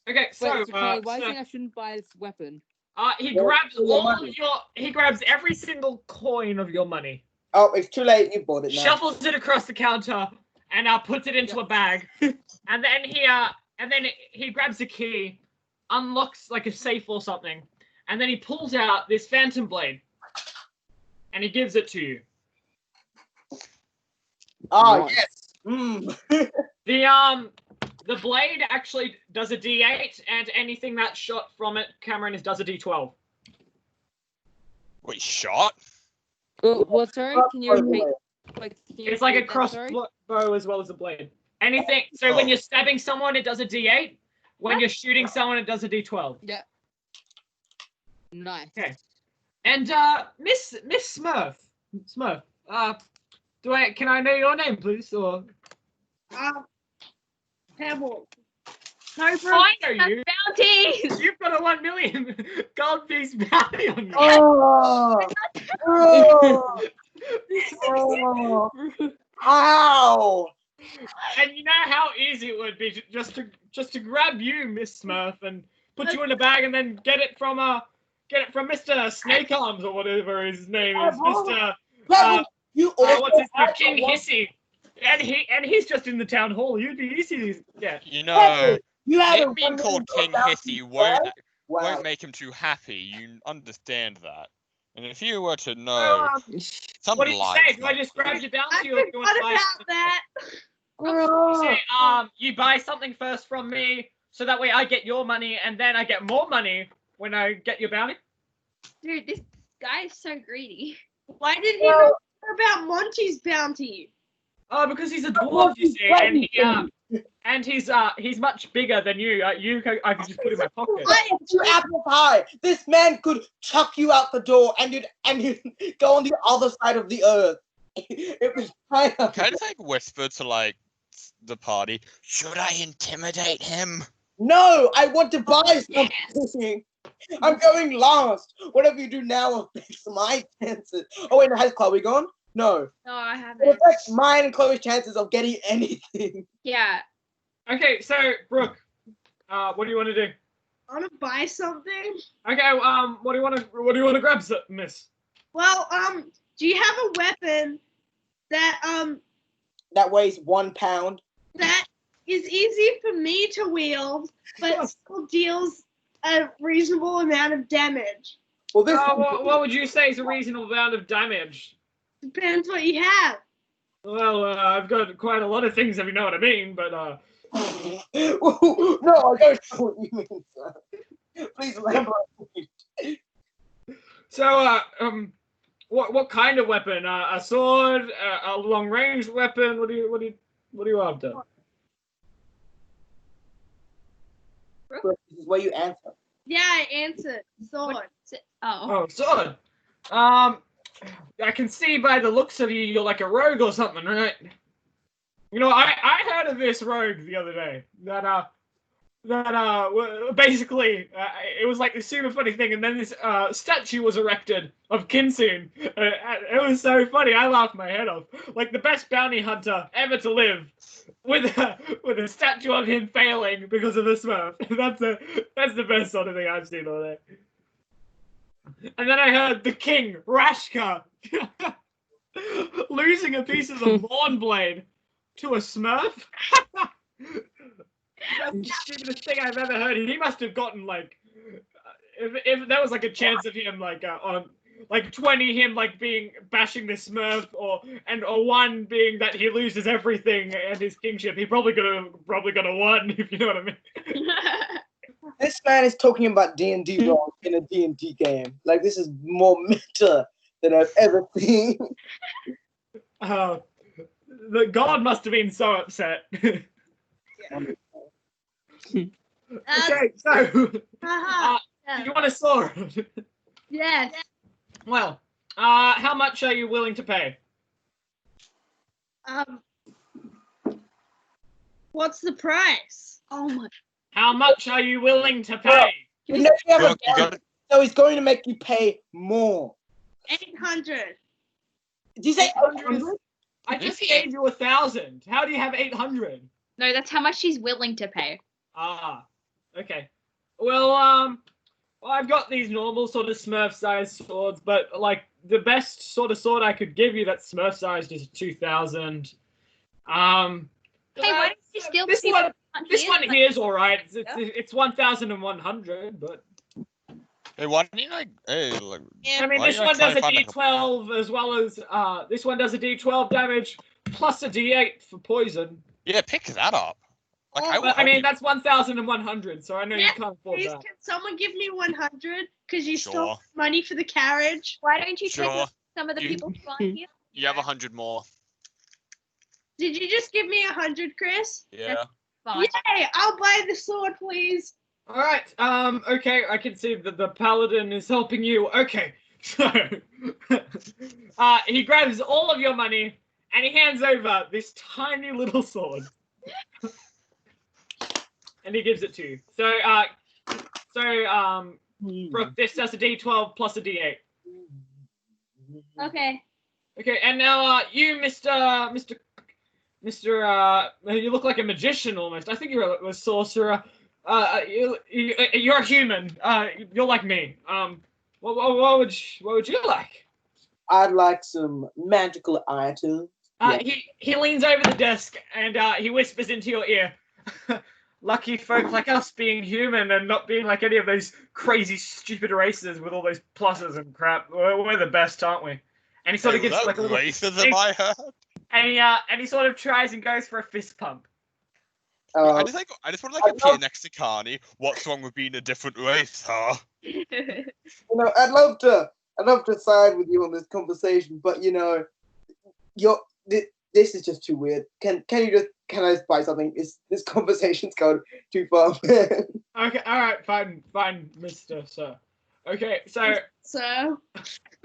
it. Okay, so Wait, so Charlie, why do you so, think I shouldn't buy this weapon? he Well, grabs your all money. of he grabs every single coin of your money, oh, it's too late. You bought it now. shuffles it across the counter, and puts it into a bag, and then he grabs a key, unlocks like a safe or something, and then he pulls out this phantom blade, and he gives it to you. Oh Nice. yes. Mm. The blade actually does a D8, and anything that's shot from it, Cameron, does a D12. Wait, shot? Well, sorry, can you repeat? Wait, can you It's like a repeat that, sorry? crossbow as well as a blade. Anything. So when Oh. you're stabbing someone, it does a D8. When you're shooting someone, it does a D12. Yeah. Nice. Okay. And Miss Smurf, can I know your name, please? Or Pebble. No, bro. I know you. Bounties! You've got a 1 million gold piece bounty on you. Oh. Oh. Oh. Ow. And you know how easy it would be just to grab you, Miss Smurf, and put you in a bag, and then get it from Mr. Snake Arms or whatever his name is, Mr. You also What's his name? have King one- Hissy, and he's just in the town hall. You'd be easy to get. You know, You have him a being 1 called million King bounty, Hissy right? won't Wow. make him too happy. You understand that. And if you were to know Well, some what do you lies, say? Do I just grab your I bounty, or do you want to forgot buy? about that. You say, you buy something first from me, so that way I get your money, and then I get more money when I get your bounty. Dude, this guy is so greedy. Why did he not care about Monty's bounty? Oh, because he's a dwarf, you see, and And he's much bigger than you. I could just put in my pocket. You apple pie. This man could chuck you out the door, and you'd go on the other side of the earth. It was kind of. Kind of like whisper to like the party. Should I intimidate him? No, I want to buy something. I'm going last. Whatever you do now affects my chances. Oh wait, has Chloe gone? No. No, I It haven't. affects mine and Chloe's chances of getting anything. Yeah. Okay, so Brooke, what do you want to do? I want to buy something. Okay, what do you want to grab, Miss? Well, do you have a weapon that That weighs 1 pound. that is easy for me to wield, but still deals a reasonable amount of damage? Well, this. What would you say is a reasonable amount of damage? Depends what you have. Well, I've got quite a lot of things, if you know what I mean, but No, I don't know what you mean, sir. Please elaborate. So, what kind of weapon? A sword? A long range weapon? What do you after? This is where you answer. Yeah, I answered. Sword. Oh. Oh, sword. I can see by the looks of you, you're like a rogue or something, right? You know, I heard of this rogue the other day. Basically, it was like a super funny thing, and then this statue was erected of Kinsoon. It was so funny, I laughed my head off. Like the best bounty hunter ever to live, with a statue of him failing because of the Smurf. That's the best sort of thing I've seen all day. And then I heard the king, Rashka, losing a piece of the Mornblade to a Smurf. That's the stupidest thing I've ever heard. He must have gotten like, if there was like a chance of him like on like 20 him like bashing the Smurf or 1 being that he loses everything and his kingship, he probably could have won, if you know what I mean. This man is talking about D&D wrong in a D&D game. Like, this is more meta than I've ever seen. The god must have been so upset. Okay, so you want a sword? Yes. Well, how much are you willing to pay? What's the price? Oh my. How much are you willing to pay? You know, you have You a got- gun, so he's going to make you pay more. 800. Did you say 800? I just gave you 1,000. How do you have 800? No, that's how much she's willing to pay. Ah, okay. Well, I've got these normal sort of Smurf-sized swords, but like the best sort of sword I could give you that's Smurf-sized is 2,000. Hey, why don't you steal this people? This one here is all right. It's 1,100, but Hey, why don't you like? I mean, why this don't you, one try does to a find, like, D12 as well as this one does a D12 damage plus a D8 for poison. Yeah, pick that up. Like, But, I mean, that's 1,100, so I know you can't afford Please, that. can someone give me 100? Because you Sure. stole money for the carriage. Why don't you take Sure. some of the You- people flying here? You have 100 more. Did you just give me 100, Chris? Yeah. Fine. Yay! I'll buy the sword, please. All right. Okay, I can see that the paladin is helping you. Okay, so he grabs all of your money and he hands over this tiny little sword, and he gives it to you. Brooke, this does a D12 plus a D8. Okay. Okay, and now you, Mr. You look like a magician almost. I think you're a sorcerer. You're a human. You're like me. What would you like? I'd like some magical items. Yeah. He leans over the desk and he whispers into your ear. Lucky folk like us being human and not being like any of those crazy, stupid races with all those pluses and crap. We're the best, aren't we? And he sort of gives you like a little. racism I heard. And he sort of tries and goes for a fist pump. I just want to like appear next to Carney. What's wrong with being a different race, huh? You know, I'd love to side with you on this conversation, but you know, This is just too weird. Can I buy something? Is this conversation's going too far? Okay, all right, fine, Mister Sir. Okay, so So,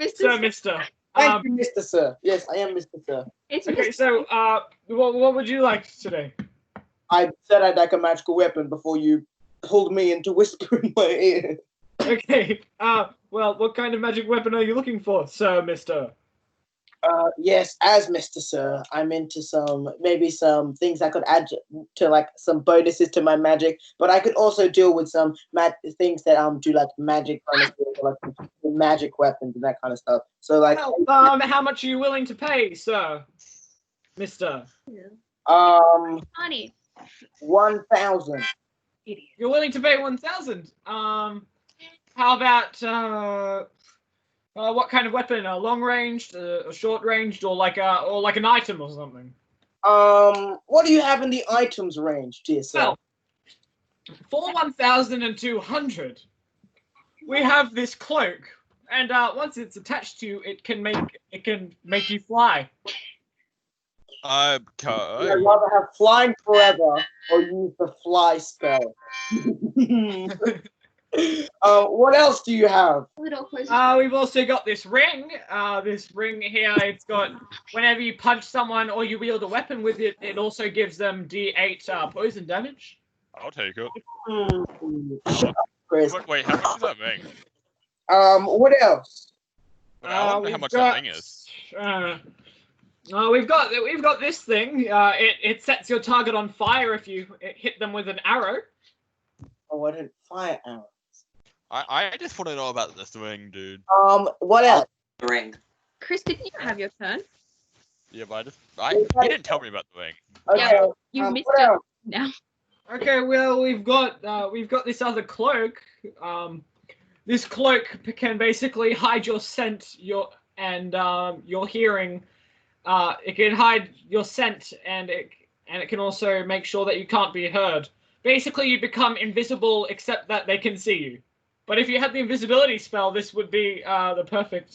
Mr. Sir, Mister. Thank you, Mr. Sir. Yes, I am Mr. Sir. It's Okay, Mr. so what would you like today? I said I'd like a magical weapon before you pulled me into whispering my ear. Okay, well, what kind of magic weapon are you looking for, Sir, Mister? Yes, as Mr. Sir, I'm into maybe some things I could add to like some bonuses to my magic, but I could also deal with some things that do like magic bonuses, or, like magic weapons and that kind of stuff. So like, Well, how much are you willing to pay, Sir, Mister? Honey. 1,000. You're willing to pay 1,000. How about what kind of weapon? A long ranged, a short ranged, or like an item or something? What do you have in the items range, dear sir? Well, for 1,200, we have this cloak, and once it's attached to you, it can make you fly. I'd rather have flying forever or use the fly spell. What else do you have? We've also got this ring. This ring here, it's got whenever you punch someone or you wield a weapon with it, it also gives them D8 poison damage. I'll take it. Chris. Wait, how much is that ring? What else? I wonder how much that ring is. We've got this thing. It sets your target on fire if you hit them with an arrow. Oh, I didn't fire arrows. I just want to know about this ring, dude. What else? The ring. Chris, didn't you have your turn? Yeah, but he didn't tell me about the ring. Okay, Yeah, you missed what it else? now. Okay, well we've got this other cloak. This cloak can basically hide your scent, your hearing. It can hide your scent, and it can also make sure that you can't be heard. Basically, you become invisible except that they can see you. But if you had the invisibility spell, this would be the perfect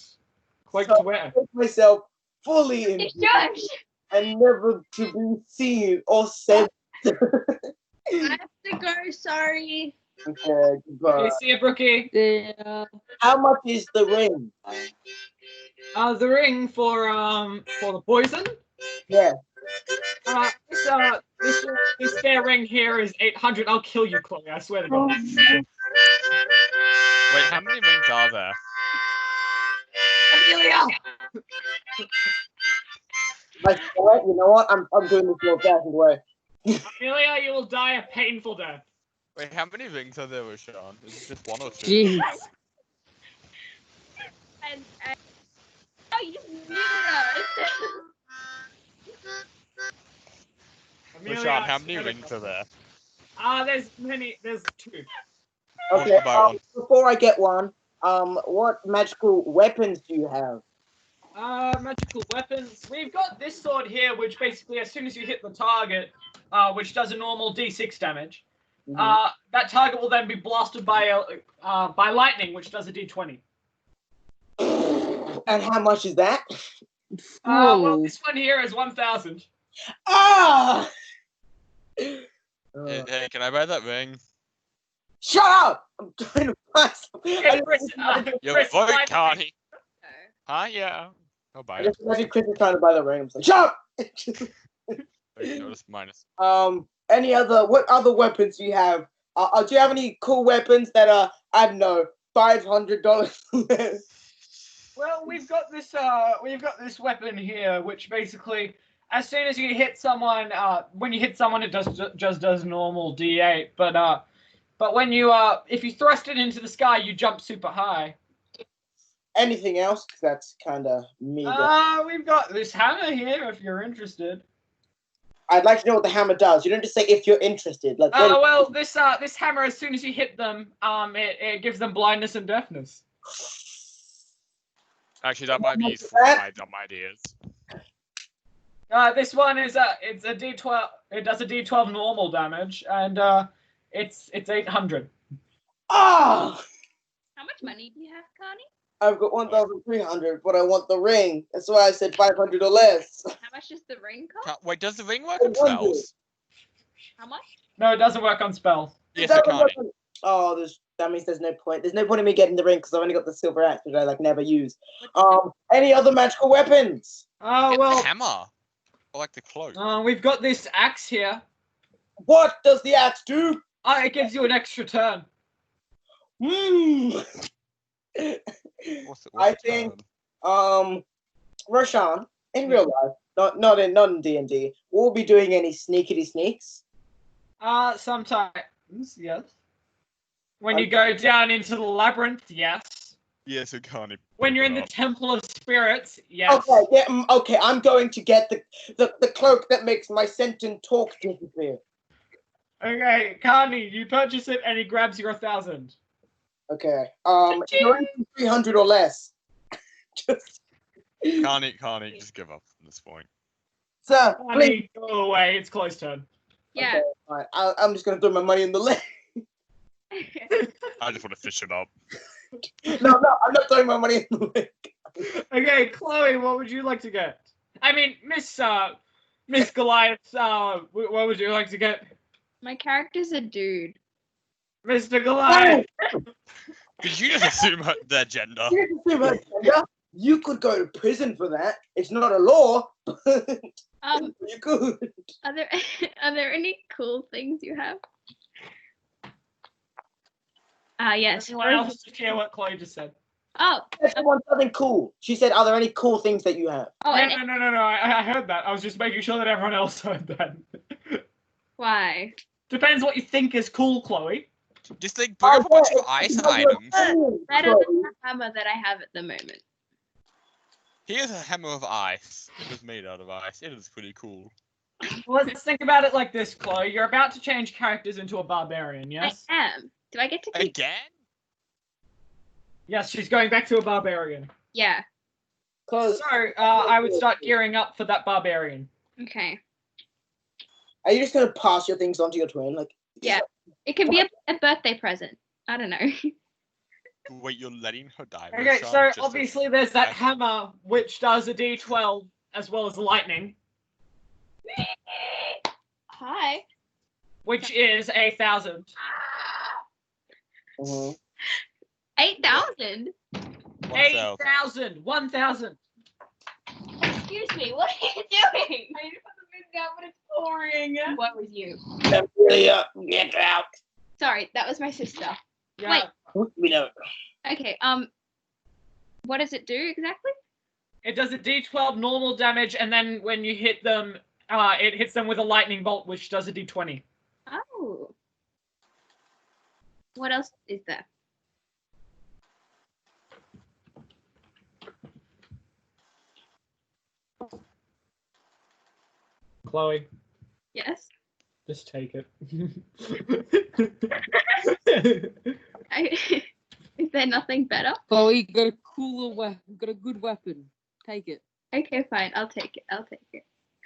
cloak to wear. I make myself fully in Shush! and never to be seen or said. I have to go. Sorry. Okay, goodbye. Okay, see you, Brookie. Yeah. How much is the ring? The ring for the poison. Yeah. This fair ring here is 800. I'll kill you, Chloe. I swear to God. Wait, how many rings are there? Amelia! You know what? I'm doing this your fashioned way. Amelia, you will die a painful death. Wait, how many rings are there with Sean? Is it just one or two? Jeez. And oh, you just muted us. Amelia, Sean, how many rings are there? There's two. Okay. Buy one. Before I get one, what magical weapons do you have? Magical weapons. We've got this sword here, which basically, as soon as you hit the target, which does a normal D6 damage, that target will then be blasted by lightning, which does a D20. And how much is that? Well, this one here is 1,000. Ah! Hey, can I buy that ring? Shut up! I'm trying to buy something. Hey, Chris, Your Chris, vote, buy- Connie. Huh? Yeah. I'll buy I it. just imagine Chris is trying to buy the ring. I'm like, shut up! Wait, no, it's minus. What other weapons do you have? Do you have any cool weapons that are, I don't know, $500? Well, we've got this weapon here, which basically, as soon as you hit someone, when you hit someone, it just does normal D8. But when you if you thrust it into the sky, you jump super high. Anything else? 'Cause that's kind of me. We've got this hammer here, if you're interested. I'd like to know what the hammer does. You don't just say if you're interested. Like, Well, this hammer, as soon as you hit them, it gives them blindness and deafness. Actually, that might be useful for my dumb ideas. This one is it's a D12. It does a D12 normal damage, and it's 800. Ah! How much money do you have, Connie? I've got 1,300, but I want the ring. That's why I said 500 or less. How much does the ring cost? Wait, does the ring work on spells? How much? No, it doesn't work on spells. Yes, it can. Oh, that means there's no point. There's no point in me getting the ring because I've only got the silver axe, which I like never use. Any other magical weapons? Oh Get well. the hammer. I like the cloak. We've got this axe here. What does the axe do? It gives you an extra turn. I think Roshan, in real life, not in D&D, will be doing any sneakity sneaks. Sometimes, yes. When you go down into the labyrinth, yes. Yes, it can. When you're in the Temple of Spirits, yes. Okay, yeah, okay, I'm going to get the cloak that makes my sentient talk disappear. Okay, Carney, you purchase it and he grabs your 1,000. Okay. You're 300 or less. Can't just give up at this point. Sir, Carney, go away. It's close turn. Yeah. Okay, right. I'm just gonna throw my money in the lake. I just want to fish it up. No, I'm not throwing my money in the lake. Okay, Chloe, what would you like to get? I mean, Miss Goliath, what would you like to get? My character's a dude. Mr. Goliath. Did you just assume their gender? You could go to prison for that. It's not a law. You could. Are there any cool things you have? Yes. Anyone else to hear what Chloe just said? Oh. Someone something cool. She said, "Are there any cool things that you have?" Oh, no. I heard that. I was just making sure that everyone else heard that. Why? Depends what you think is cool, Chloe. Just think, bring up a bunch of ice items. Better than the hammer that I have at the moment. Here's a hammer of ice. It is made out of ice. It is pretty cool. Let's think about it like this, Chloe. You're about to change characters into a barbarian, yes? I am. Do I get to keep? Again? Yes, she's going back to a barbarian. Yeah. So, I would start gearing up for that barbarian. Okay. Are you just gonna pass your things on to your twin? Like, yeah. It can be a birthday present. I don't know. Wait, you're letting her die? Okay, so obviously there's that hammer, which does a d12 as well as lightning. Hi. Which is 1,000. 8,000? 8,000! 1,000! Excuse me, what are you doing? I need to put the food down, but it's pouring. What was you? Get out. Sorry, that was my sister. Yeah. Wait. We know. Okay, what does it do exactly? It does a d12 normal damage, and then when you hit them, it hits them with a lightning bolt, which does a d20. Oh. What else is there? Chloe, Yes. just take it. Is there nothing better? Chloe, you got a cooler weapon. Got a good weapon. Take it. Okay, fine. I'll take it.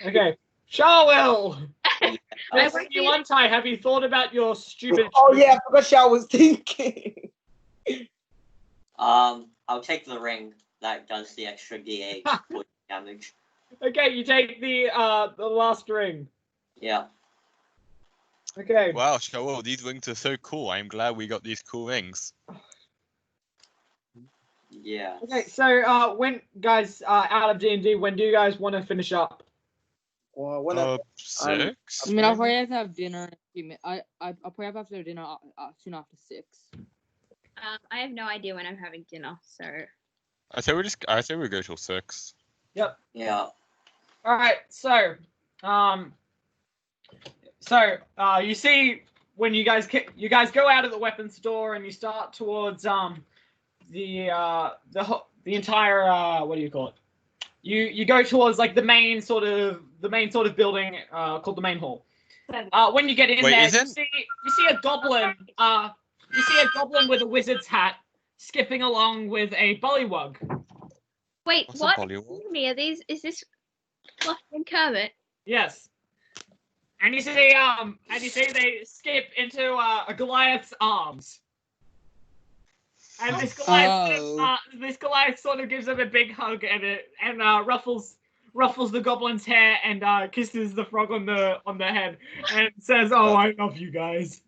Okay. Shawil! I This won't you be- untie. Have you thought about your stupid... Oh yeah, I forgot Shao was thinking. I'll take the ring that does the extra D8 damage. Okay, you take the last ring. Yeah. Okay. Wow, Shawil, these rings are so cool. I'm glad we got these cool rings. Yeah. Okay, so when guys out of D&D, when do you guys want to finish up? Well, when 6? I mean, I'll probably have to have dinner in a few minutes. I'll probably have to have dinner soon after 6. I have no idea when I'm having dinner, so. I say we go till 6. Yep. Yeah. All right. So, you see when you guys go out of the weapons store and you start towards the entire what do you call it? You go towards like the main sort of building called the main hall. When you get in there, you see a goblin. You see a goblin with a wizard's hat skipping along with a bullywug. Wait, What's a what? bullywug? Excuse me, is this Fluffy and Kermit? Yes. And you see they skip into a Goliath's arms. And this Goliath, Oh. this Goliath sort of gives him a big hug and ruffles the goblin's hair and kisses the frog on the head and says, "Oh, I love you guys."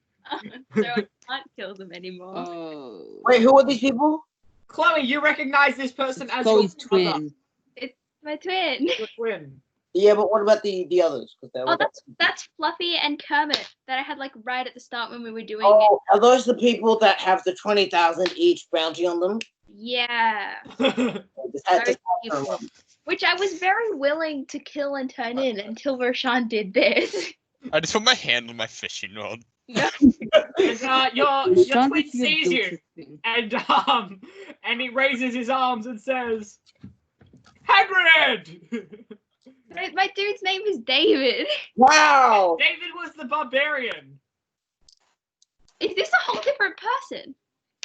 So I can't kill them anymore. Oh. Wait, who are these people? Chloe, you recognize this person as Chloe's your brother, twin. It's my twin. your twin. Yeah, but what about the others? 'Cause they Oh, were- that's Fluffy and Kermit that I had like right at the start when we were doing it. Oh, are those the people that have the 20,000 each bounty on them? Yeah. Just had Those to- people. Which I was very willing to kill and turn in until Roshan did this. I just put my hand on my fishing rod. And your Don't twin think you're sees you guilty. and he raises his arms and says, "Hagrid!" My dude's name is David. Wow! David was the barbarian. Is this a whole different person?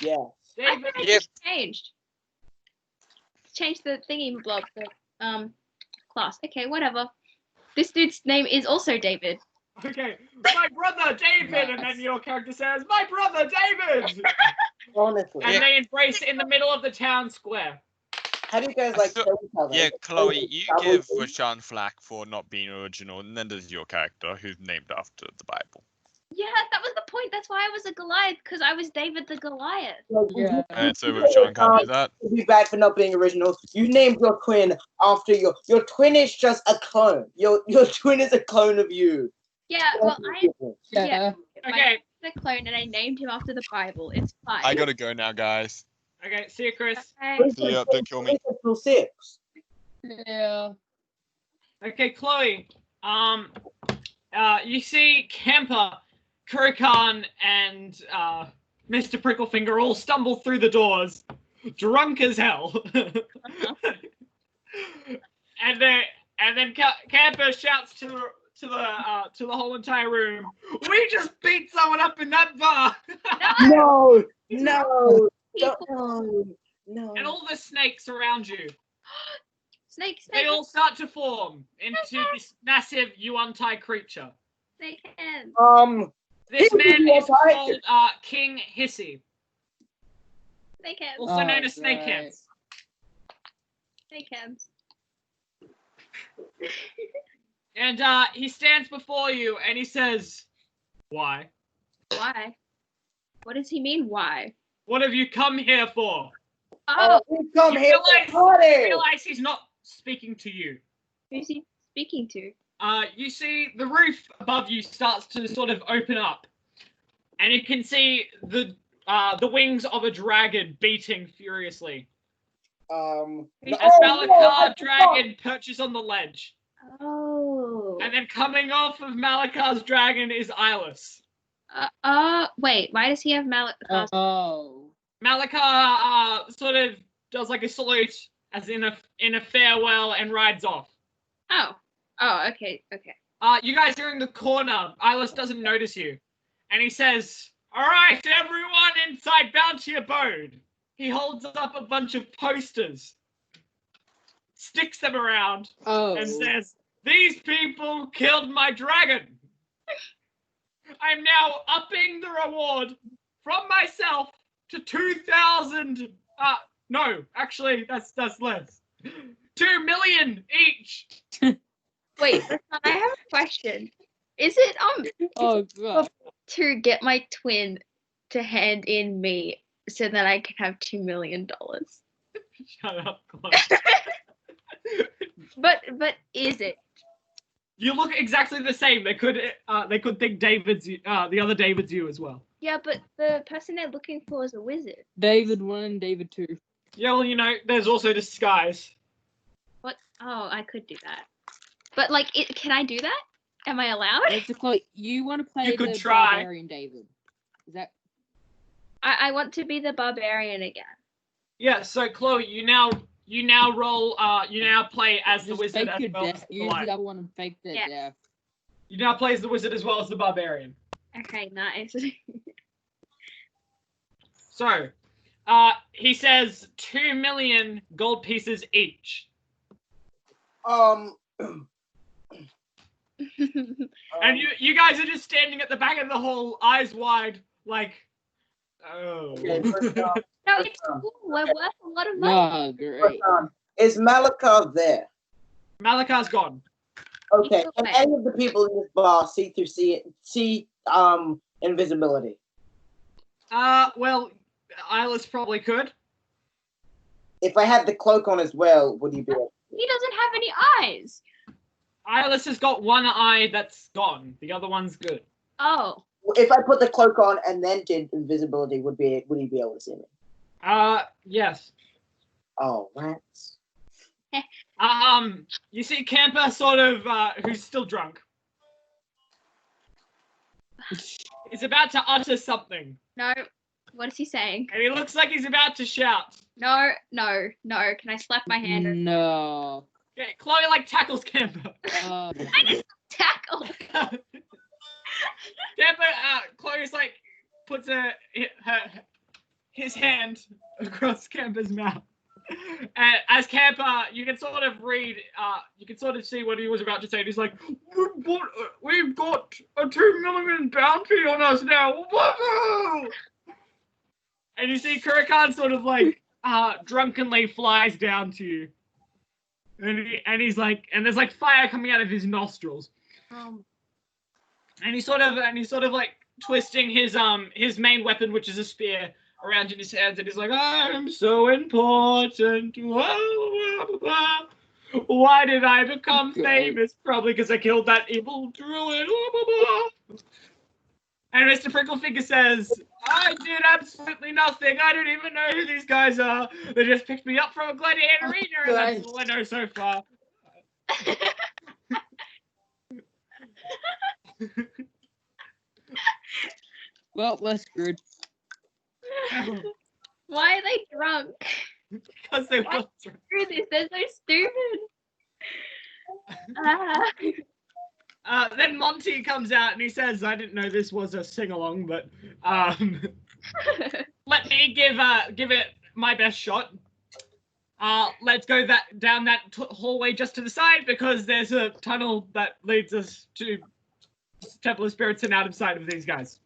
Yeah. I David, thought I just changed. Changed the thingy blob, the class. Okay, whatever. This dude's name is also David. okay, my brother David, and then your character says, "My brother David," Honestly. and they embrace in the middle of the town square. How do you guys like So- kill each other? Yeah, Chloe, you Double give team? Rashan flack for not being original, and then there's your character who's named after the Bible. Yeah, that was the point. That's why I was a Goliath, because I was David the Goliath. Yeah. And so Rashan can't do that. Be bad for not being original. You named your twin after your twin is just a clone. Your twin is a clone of you. Yeah, well, Yeah. Okay, the clone and I named him after the Bible. It's fine. I gotta go now, guys. okay, see you, Chris. Okay. See ya, don't kill me. Till 6. Yeah. Okay, Chloe. You see Kemper, Kurukan, and Mr. Pricklefinger all stumble through the doors, drunk as hell. and then Kemper shouts to the whole entire room, "We just beat someone up in that bar!" No! No! No! And all the snakes around you, Snake, they snake, all start to form into this massive Yuan-Tai creature. snake hands. This man is Yuan-Tai? called King Hissy, Snake hands. also known as right. Snakeheads. Snake hands. And he stands before you and he says, "Why? Why? What does he mean, why? What have you come here for?" Oh, We come You here realize- to party! Realize he's not speaking to you. who's he speaking to? You see the roof above you starts to sort of open up, and you can see the wings of a dragon beating furiously. A A Malakar dragon perches on the ledge, Oh. and then coming off of Malakar's dragon is Ilis. Wait, why does he have mallet? Oh. Malakar sort of does like a salute, as in a farewell, and rides off. Oh, okay. You guys are in the corner. Ilis doesn't notice you. And he says, "All right, everyone inside Bounty Abode." He holds up a bunch of posters, sticks them around, Oh. and says, "These people killed my dragon. I'm now upping the reward from myself to 2,000. No, actually, that's less. 2 million each." Wait, I have a question. Is it Oh god. to get my twin to hand in me so that I can have $2 million? Shut up, Chloe. But is it? You look exactly the same. They could think David's the other David's you as well. Yeah, but the person they're looking for is a wizard. David 1, David 2. Yeah, well, there's also disguise. What? Oh, I could do that. But like, can I do that? Am I allowed? Basically, you want to play You could the try. barbarian David. Is that I want to be the barbarian again. Yeah, so Chloe, you now roll. You now play as the just wizard fake as your well as death? the Use the lion. other one and fake their Yeah. death. You now play as the wizard as well as the barbarian. Okay, nice. So, he says 2 million gold pieces each, and you guys are just standing at the back of the hall, eyes wide, like, Oh. Okay, first No, it's cool. We're worth a lot of money. Oh, great. is Malakar there? Malakar's gone. Okay, He's can away. any of the people in this bar see through invisibility? Well, Ilis probably could. If I had the cloak on as well, would you be able? He doesn't have any eyes. Ilis has got one eye that's gone. The other one's good. Oh. If I put the cloak on and then did invisibility, would he be able to see me? Yes. Oh, rats. You see Camper sort of, who's still drunk. He's about to utter something. No. What is he saying? And he looks like he's about to shout. No. Can I slap my hand? No. Okay, Chloe, tackles Camper. Oh, I just tackle. Camper, Chloe's puts his hand across Camper's mouth. And as Camper, you can sort of read, you can sort of see what he was about to say. He's like, we've got a 2 million bounty on us now. Woohoo! And you see Kurikan sort of drunkenly flies down to you. And he's like, and there's fire coming out of his nostrils. And he's sort of twisting his main weapon, which is a spear, around in his hands, and he's like, I'm so important. Why did I become famous? Probably because I killed that evil druid. And Mr. Pricklefinger says, I did absolutely nothing. I don't even know who these guys are. They just picked me up from a gladiator arena, and that's all I know so far. well, we're screwed. Why are they drunk? Because they were drunk. Screw this. They're so stupid. Then Monty comes out and he says, I didn't know this was a sing-along, but let me give it my best shot. Let's go down that hallway just to the side, because there's a tunnel that leads us to Temple of Spirits and out of sight of these guys.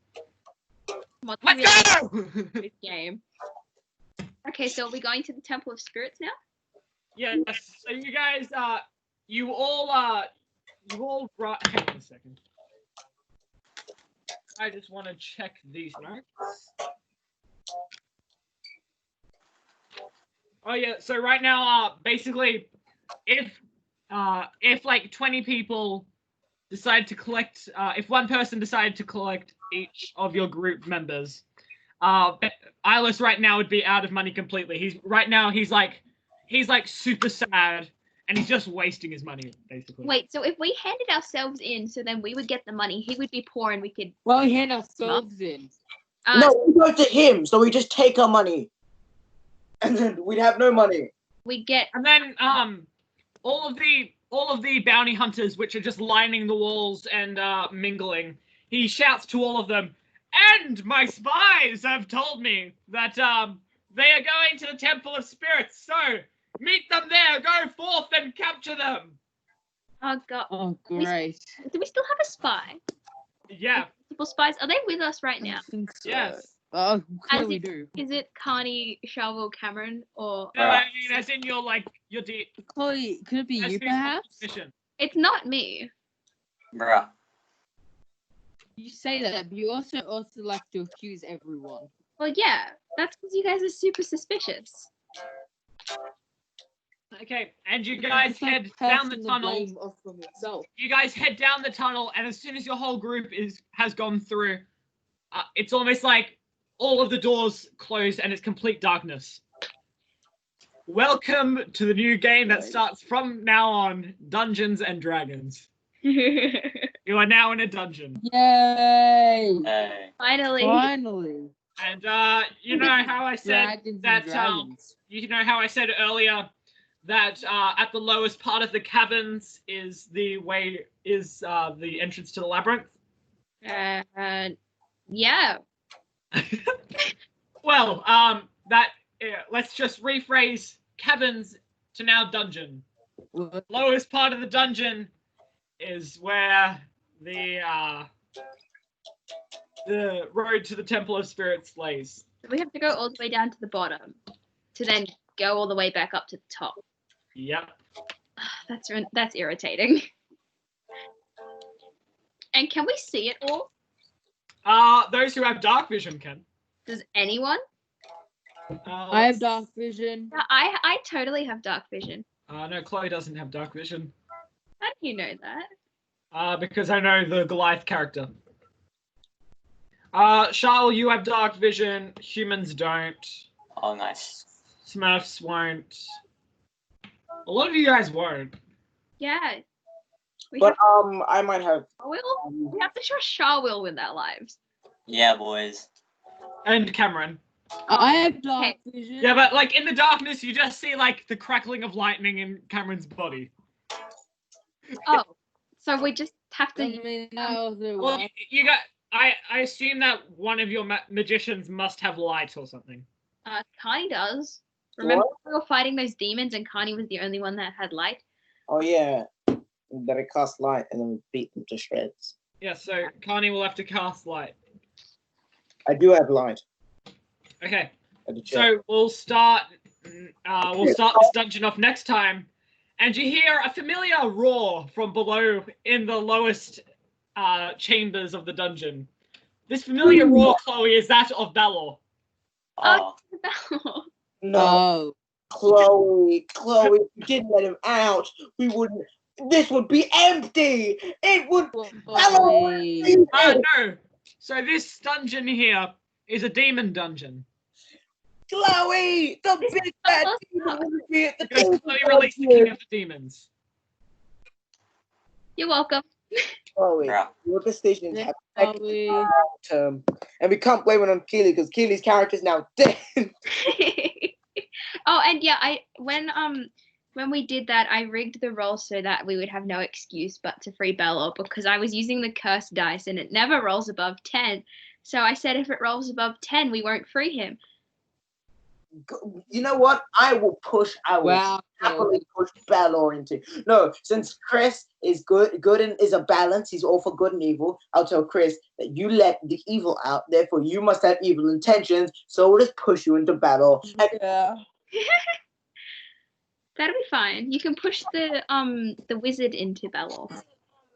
Let's go! This game. Okay, so are we going to the Temple of Spirits now? Yes. So you guys, you all brought. Hang on a second. I just want to check these notes. Oh yeah. So right now, basically, if 20 people decide to collect, if one person decided to collect each of your group members, Ilis right now would be out of money completely. He's super sad, and he's just wasting his money basically. Wait, so if we handed ourselves in, so then we would get the money. He would be poor, and we could. Well, we hand ourselves in. No, we go to him, so we just take our money, and then we'd have no money. We get. And then all of the bounty hunters, which are just lining the walls and mingling, he shouts to all of them, and my spies have told me that they are going to the Temple of Spirits, so meet them there, go forth and capture them. Oh god. Oh, great. Do we still have a spy? Yeah. Multiple spies. Are they with us right now? I think so. Yes. Oh, clearly do. Is it Carney, Shovel, Cameron, or? No, I mean, as in your Chloe, could it be as you, who's on perhaps? mission. It's not me. Bruh. You say that, but you also like to accuse everyone. Well, yeah, that's because you guys are super suspicious. Okay, and you guys head down the tunnel. From itself. You guys head down the tunnel, and as soon as your whole group has gone through, it's almost like all of the doors close and it's complete darkness. Welcome to the new game that starts from now on, Dungeons and Dragons. You are now in a dungeon. Yay! Finally. Finally. And you know how I said you know how I said earlier that at the lowest part of the caverns is the entrance to the labyrinth? Yeah. Well, let's just rephrase caverns to now dungeon. What? Lowest part of the dungeon is where the road to the Temple of Spirits lays. So we have to go all the way down to the bottom to then go all the way back up to the top. Yep. That's irritating. And can we see it all? Those who have dark vision can. Does anyone? I have dark vision. Yeah, I totally have dark vision. No, Chloe doesn't have dark vision. How do you know that? Because I know the Goliath character. Charles, you have dark vision. Humans don't. Oh, nice. Smurfs won't. A lot of you guys won't. Yeah. But I might have. We have to trust Shah will win their lives. Yeah, boys. And Cameron. I have dark vision. Yeah, but like in the darkness, you just see like the crackling of lightning in Cameron's body. Oh, so we just have to. Well, you got. I assume that one of your magicians must have light or something. Connie does. Remember we were fighting those demons and Connie was the only one that had light? Oh yeah, that I cast light and then beat them to shreds. Yeah, so Connie will have to cast light. I do have light. Okay, so we'll start this dungeon off next time, and you hear a familiar roar from below in the lowest chambers of the dungeon. This familiar roar, Chloe, is that of Balor. Oh. No, Chloe, if you didn't let him out, we wouldn't. This would be empty. It would. No. So this dungeon here is a demon dungeon. Chloe, the big bad demon will be at the Because Chloe released the king of the demons. You're welcome. Chloe, your decisions have taken term, and we can't blame it on Keely because Keely's character is now dead. Oh, and yeah, when we did that, I rigged the roll so that we would have no excuse but to free Bello because I was using the cursed dice and it never rolls above 10. So I said if it rolls above 10, we won't free him. You know what? I will happily push Balor into. No, since Chris is good and is a balance, he's all for good and evil. I'll tell Chris that you let the evil out, therefore you must have evil intentions. So we'll just push you into battle. Yeah. That'll be fine. You can push the wizard into Belor.